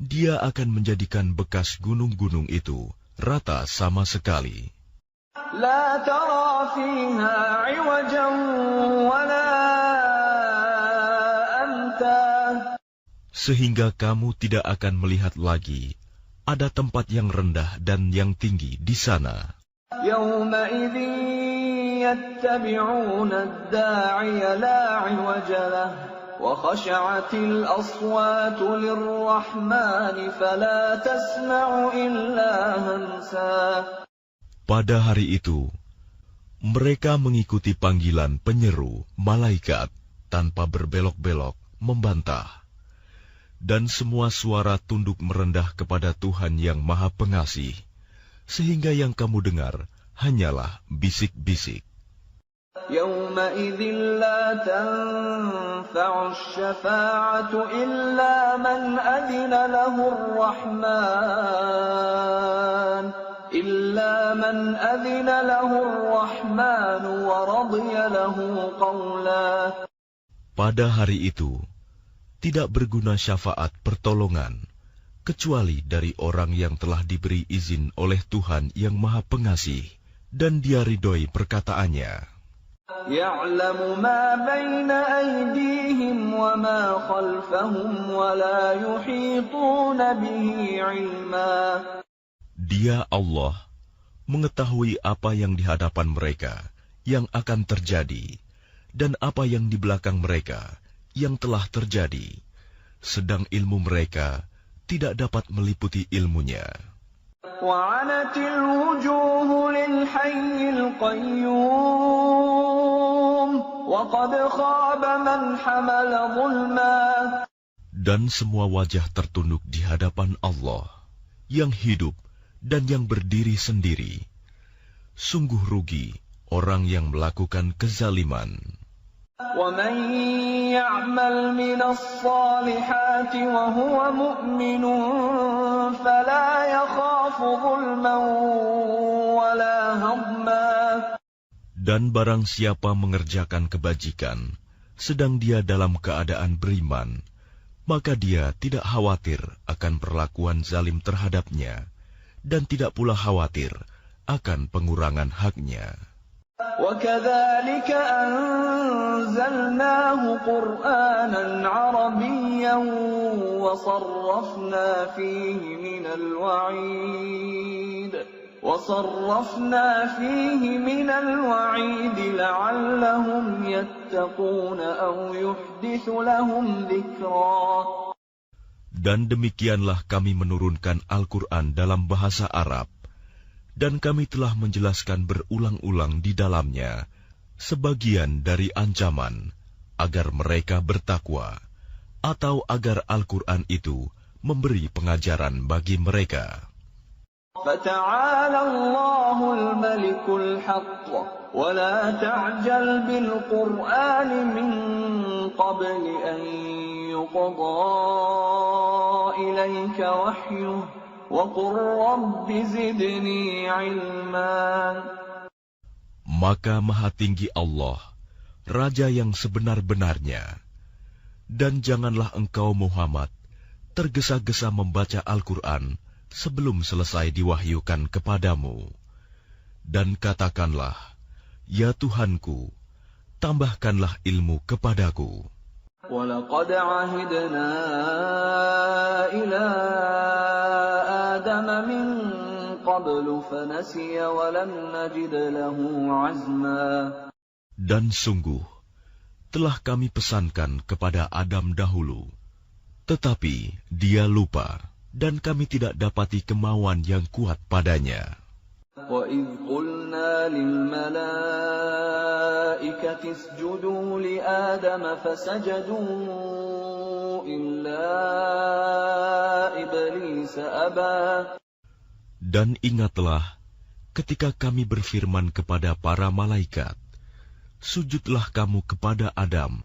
Dia akan menjadikan bekas gunung-gunung itu rata sama sekali. لَا تَرَى فِيهَا عِوَجًا وَلَا أَمْتًا. Sehingga kamu tidak akan melihat lagi ada tempat yang rendah dan yang tinggi di sana. يَوْمَئِذٍ يَتَّبِعُونَ الدَّاعِيَ لَا عِوَجَ لَهُ وَخَشَعَتِ الْأَصْوَاتُ لِلرَّحْمَنِ فَلَا تَسْمَعُ إِلَّا هَمْسًا. Pada hari itu, mereka mengikuti panggilan penyeru malaikat tanpa berbelok-belok membantah. Dan semua suara tunduk merendah kepada Tuhan yang Maha Pengasih, sehingga yang kamu dengar hanyalah bisik-bisik. يَوْمَئِذٍ لَا تَنفَعُ الشَّفَاعَةُ إِلَّا مَنْ أَذِنَ لَهُ الرَّحْمَنُ وَرَضِيَ لَهُ قَوْلًا. Pada hari itu, tidak berguna syafaat pertolongan, kecuali dari orang yang telah diberi izin oleh Tuhan yang Maha Pengasih, dan Dia ridhoi perkataannya. يَعْلَمُ مَا بَيْنَ أَيْدِيهِمْ وَمَا خَلْفَهُمْ وَلَا يُحِيطُونَ بِهِ عِلْمًا. Dia Allah mengetahui apa yang di hadapan mereka yang akan terjadi, dan apa yang di belakang mereka yang telah terjadi, sedang ilmu mereka tidak dapat meliputi ilmunya. وَعَنَتِ الْوُجُوهُ لِلْحَيِّ الْقَيُّومِ وَقَدْ خَابَ مَنْ حَمَلَ ظُلْمًا. Dan semua wajah tertunduk di hadapan Allah yang hidup dan yang berdiri sendiri. Sungguh rugi orang yang melakukan kezaliman. وَمَنْ يَعْمَلْ مِنَ الصَّالِحَاتِ وَهُوَ مُؤْمِنٌ فَلَا يَخَافُ ظُلْمًا وَلَا هَضْمًا. Dan barang siapa mengerjakan kebajikan, sedang dia dalam keadaan beriman, maka dia tidak khawatir akan perlakuan zalim terhadapnya, dan tidak pula khawatir akan pengurangan haknya. وَكَذَلِكَ أَنزَلْنَاهُ قُرْآنًا عَرَبِيًّا وَصَرَّفْنَا فِيهِ مِنَ الْوَعِيدِ لَعَلَّهُمْ يَتَّقُونَ أَوْ يُحْدِثُ لَهُمْ ذِكْرًا. Dan demikianlah kami menurunkan Al-Quran dalam bahasa Arab, dan kami telah menjelaskan berulang-ulang di dalamnya sebagian dari ancaman agar mereka bertakwa, atau agar Al-Quran itu memberi pengajaran bagi mereka. فَتَعَالَى اللَّهُ الْمَلِكُ الْحَقُّ وَلَا تَعْجَلْ بِالْقُرْآنِ مِنْ قَبْلِ أَنْ يُقْضَى إِلَيْكَ وَحْيُهُ وَقُلْ رَبِّ زِدْنِي عِلْمًا. Maka Maha Tinggi Allah, Raja yang sebenar-benarnya, dan janganlah engkau Muhammad tergesa-gesa membaca Al-Quran sebelum selesai diwahyukan kepadamu. Dan katakanlah, Ya Tuhanku, tambahkanlah ilmu kepadaku. وَلَقَدْ عَهِدْنَا إِلَىٰ آدَمَ مِنْ قَبْلُ فَنَسِيَ وَلَمْ نَجِدْ لَهُ عَزْمًا. Dan sungguh, telah kami pesankan kepada Adam dahulu, tetapi dia lupa, dan kami tidak dapati kemauan yang kuat padanya. وَإِذْ قُلْنَا لِلْمَلَائِكَةِ اسْجُدُوا لِآدَمَ فَسَجَدُوا إِلَّا إِبْلِيسَ أَبَى. Dan ingatlah ketika kami berfirman kepada para malaikat, sujudlah kamu kepada Adam.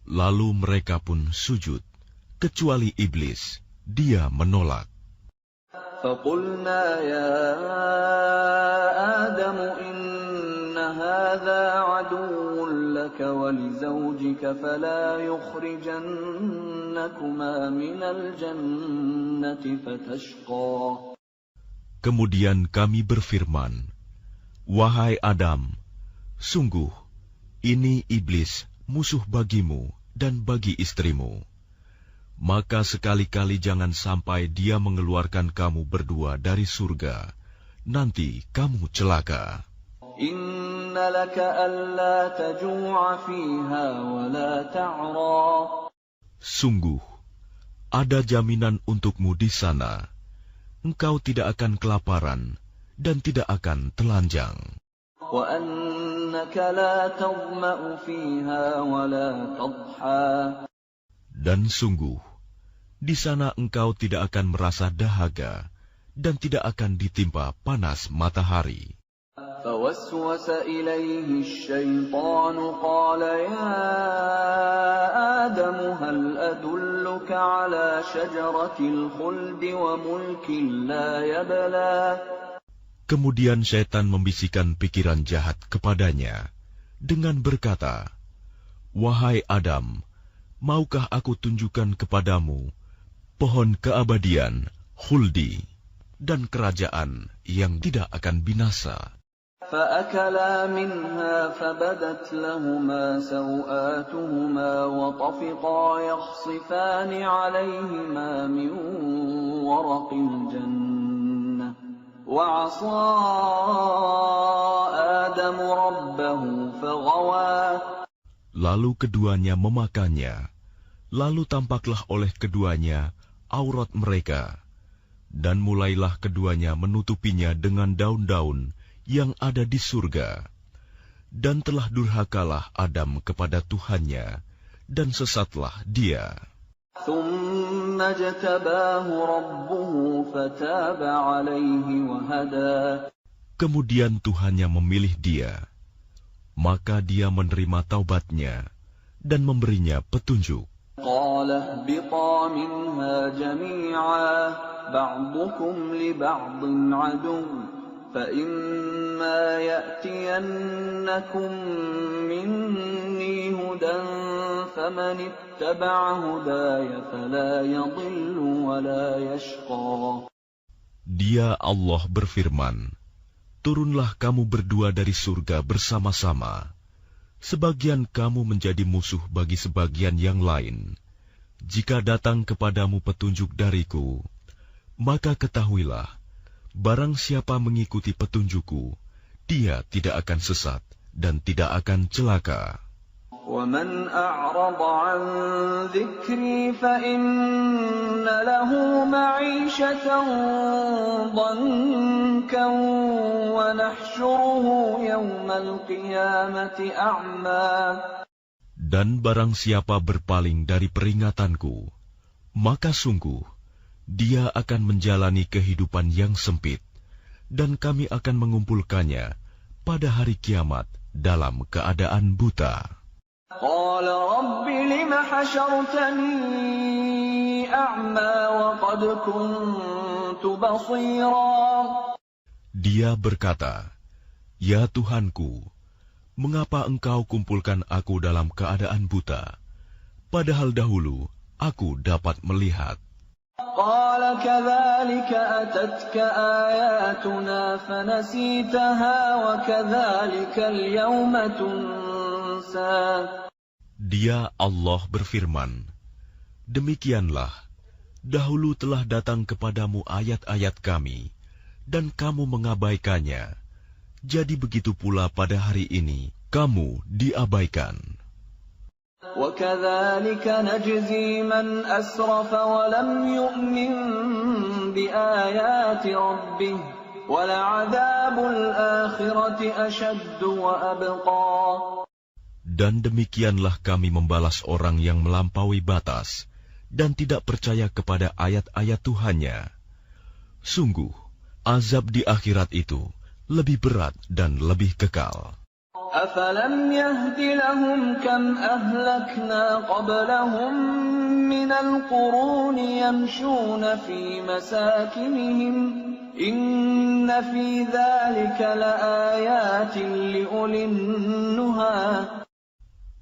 Lalu mereka pun sujud, kecuali iblis, dia menolak. فَقُلْنَا يَا آدَمُ إِنَّ هَذَا عَدُوٌّ لَكَ وَلِزَوْجِكَ فَلَا يُخْرِجَنَّكُمَا مِنَ الْجَنَّةِ فَتَشْقَى. Kemudian kami berfirman, wahai Adam, sungguh ini iblis musuh bagimu dan bagi istrimu. Maka sekali-kali jangan sampai dia mengeluarkan kamu berdua dari surga. Nanti kamu celaka. Inna laka alla taju'a fiha wa la ta'ra. Sungguh, ada jaminan untukmu di sana. Engkau tidak akan kelaparan dan tidak akan telanjang. Wa annaka la tadma'u fiha wa la tadha. Dan sungguh, di sana engkau tidak akan merasa dahaga dan tidak akan ditimpa panas matahari. فَوَسْوَسَ إِلَيْهِ الشَّيْطَانُ قَالَ يَا آدَمُ هَلْ أَدُلُّكَ عَلَى شَجَرَةِ الْخُلْدِ وَمُلْكٍ لَا يَبْلَى. Kemudian syaitan membisikkan pikiran jahat kepadanya dengan berkata, wahai Adam, maukah aku tunjukkan kepadamu pohon keabadian, khuldi, dan kerajaan yang tidak akan binasa? فَأَكَلَا مِنْهَا فَبَدَتْ لَهُمَا سَوْآتُهُمَا وَطَفِقَا يَخْصِفَانِ عَلَيْهِمَا مِنْ وَرَقِ الْجَنَّةِ وَعَصَى آدَمُ رَبَّهُ فَغَوَى. Lalu keduanya memakannya. Lalu tampaklah oleh keduanya aurat mereka. Dan mulailah keduanya menutupinya dengan daun-daun yang ada di surga. Dan telah durhakalah Adam kepada Tuhannya, dan sesatlah dia. ثُمَّ اجْتَبَاهُ رَبُّهُ فَتَابَ عَلَيْهِ وَهَدَى. Kemudian Tuhannya memilih dia. Maka dia menerima taubatnya dan memberinya petunjuk. قَالَ اهْبِطَا مِنْهَا جَمِيعًا بَعْضُكُمْ لِبَعْضٍ عَدُوٌّ فَإِمَّا يَأْتِيَنَّكُمْ مِنِّي هُدًى فَمَنِ اتَّبَعَ هُدَايَ فَلَا يَضِلُّ وَلَا يَشْقَى. Dia Allah berfirman, turunlah kamu berdua dari surga bersama-sama. Sebagian kamu menjadi musuh bagi sebagian yang lain. Jika datang kepadamu petunjuk dariku, maka ketahuilah, barang siapa mengikuti petunjukku, dia tidak akan sesat dan tidak akan celaka. وَمَنْ أَعْرَضَ عَنْ ذِكْرِي فَإِنَّ لَهُ مَعِيشَةً ضَنكًا وَنَحْشُرُهُ يَوْمَ الْقِيَامَةِ أَعْمَى. Dan barang siapa berpaling dari peringatanku, maka sungguh dia akan menjalani kehidupan yang sempit, dan kami akan mengumpulkannya pada hari kiamat dalam keadaan buta. قال رب لم حشرتني أعمى وقد كنت بصيرا. Dia berkata, ya Tuhanku, mengapa engkau kumpulkan aku dalam keadaan buta, padahal dahulu aku dapat melihat. قال كذلك أتتك آياتنا فنسيتها وكذلك اليوم تنسى. Dia Allah berfirman, demikianlah, dahulu telah datang kepadamu ayat-ayat kami, dan kamu mengabaikannya. Jadi begitu pula pada hari ini, kamu diabaikan. وَكَذَلِكَ نَجْزِي مَنْ أَسْرَفَ وَلَمْ يُؤْمِنْ بِآيَاتِ رَبِّهِ وَلَعَذَابُ الْآخِرَةِ أَشَدُّ وَأَبْقَى. Dan demikianlah kami membalas orang yang melampaui batas dan tidak percaya kepada ayat-ayat Tuhannya. Sungguh, azab di akhirat itu lebih berat dan lebih kekal. أَفَلَمْ يَهْدِ لَهُمْ كَمْ أَهْلَكْنَا قَبْلَهُمْ مِنَ الْقُرُونِ يَمْشُونَ فِي مَسَاكِنِهِمْ إِنَّ فِي ذَلِكَ لَآيَاتٍ لِأُولِي النُّهَى.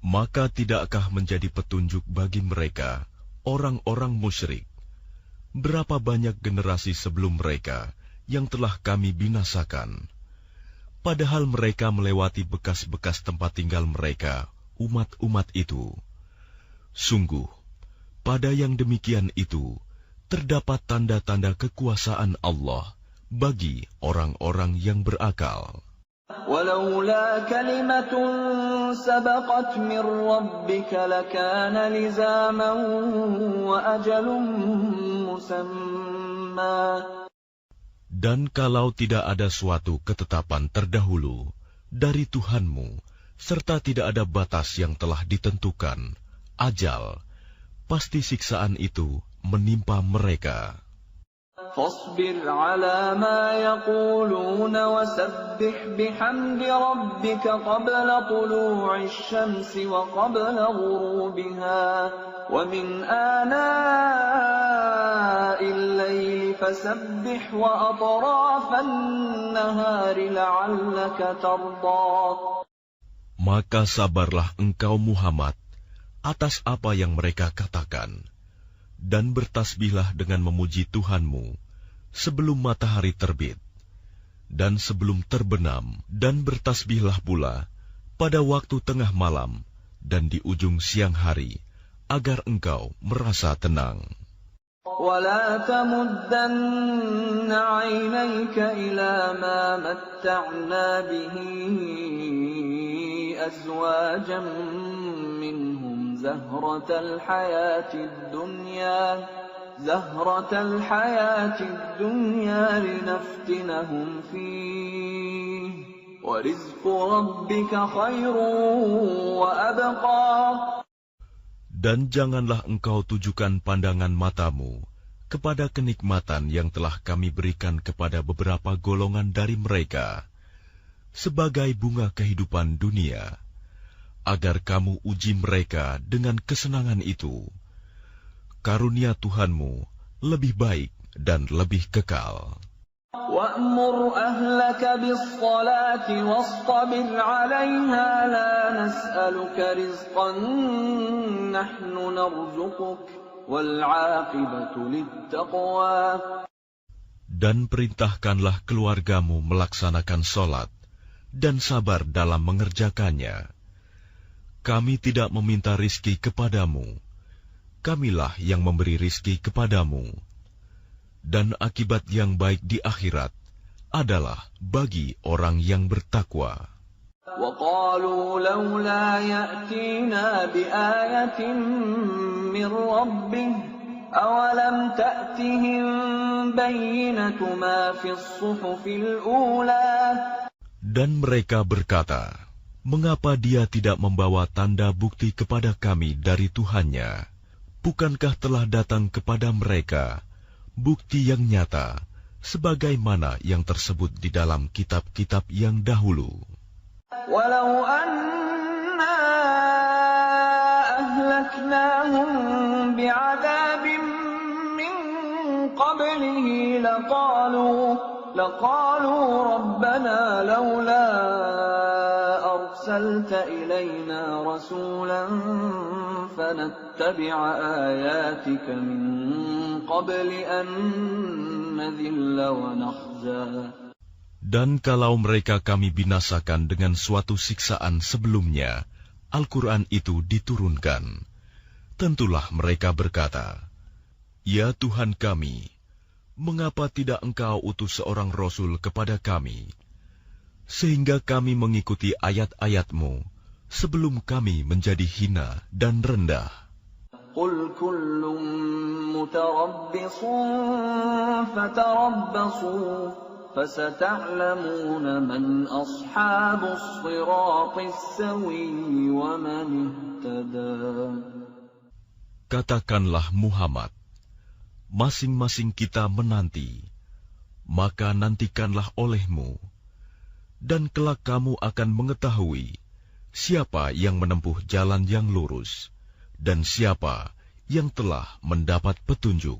Maka tidakkah menjadi petunjuk bagi mereka, orang-orang musyrik, berapa banyak generasi sebelum mereka yang telah kami binasakan, padahal mereka melewati bekas-bekas tempat tinggal mereka, umat-umat itu. Sungguh, pada yang demikian itu, terdapat tanda-tanda kekuasaan Allah bagi orang-orang yang berakal. وَلَوْلَا كَلِمَةٌ سَبَقَتْ مِنْ رَبِّكَ لَكَانَ لِزَامًا وَأَجَلٌ مُّسَمًّى. Dan kalau tidak ada suatu ketetapan terdahulu dari Tuhanmu, serta tidak ada batas yang telah ditentukan, ajal, pasti siksaan itu menimpa mereka. فاصبر على ما يقولون وسبح بحمد ربك قبل طلوع الشمس وقبل غروبها ومن آناء الليل فسبح وأطراف النهار لعلك ترضى. Maka sabarlah engkau Muhammad atas apa yang mereka katakan, dan bertasbihlah dengan memuji Tuhanmu sebelum matahari terbit dan sebelum terbenam, dan bertasbihlah pula pada waktu tengah malam dan di ujung siang hari, agar engkau merasa tenang. ولا تمدن عينيك إلى ما متعنا به أزواجا منهم زهرة الحياة الدنيا لنفتنهم فيه وَرِزْقُ رَبِّكَ خَيْرٌ وَأَبْقَى. Dan janganlah engkau tujukan pandangan matamu kepada kenikmatan yang telah kami berikan kepada beberapa golongan dari mereka sebagai bunga kehidupan dunia, agar kamu uji mereka dengan kesenangan itu. Karunia Tuhanmu lebih baik dan lebih kekal. وَأْمُرْ أَهْلَكَ بِالصَّلَاةِ وَاصْطَبِرْ عَلَيْهَا لَا نَسْأَلُكَ رِزْقًا نَحْنُ نَرْزُقُكَ وَالْعَاقِبَةُ لِلتَّقْوَى. Dan perintahkanlah keluargamu melaksanakan sholat dan sabar dalam mengerjakannya. Kami tidak meminta rizki kepadamu, kamilah yang memberi rizki kepadamu. Dan akibat yang baik di akhirat adalah bagi orang yang bertakwa. وَقَالُوا لَوْلَا يَأْتِينَا بِآيَةٍ مِّن رَّبِّهِ أَوَلَمْ تَأْتِهِم بَيِّنَةُ مَا فِي الصُّحُفِ الْأُولَى. Dan mereka berkata, mengapa dia tidak membawa tanda bukti kepada kami dari Tuhannya? Bukankah telah datang kepada mereka bukti yang nyata, sebagaimana yang tersebut di dalam kitab-kitab yang dahulu. Walau anna ahlaknahum bi'adabin min qablihi laqalu rabbana lawla arsalta ilayna rasulan فنتبع آياتك من قبل أن نذل ونخزى. Dan kalau mereka kami binasakan dengan suatu siksaan sebelumnya, Al-Quran itu diturunkan, tentulah mereka berkata, Ya Tuhan kami, mengapa tidak Engkau utus seorang Rasul kepada kami, sehingga kami mengikuti ayat-ayat-Mu, sebelum kami menjadi hina dan rendah. Qul kullun mutarabbisun fatarabbasu fasata'lamuna man ashabus siratis sawiyyi wa man ihtada. Katakanlah Muhammad, masing-masing kita menanti, maka nantikanlah olehmu, dan kelak kamu akan mengetahui siapa yang menempuh jalan yang lurus, dan siapa yang telah mendapat petunjuk.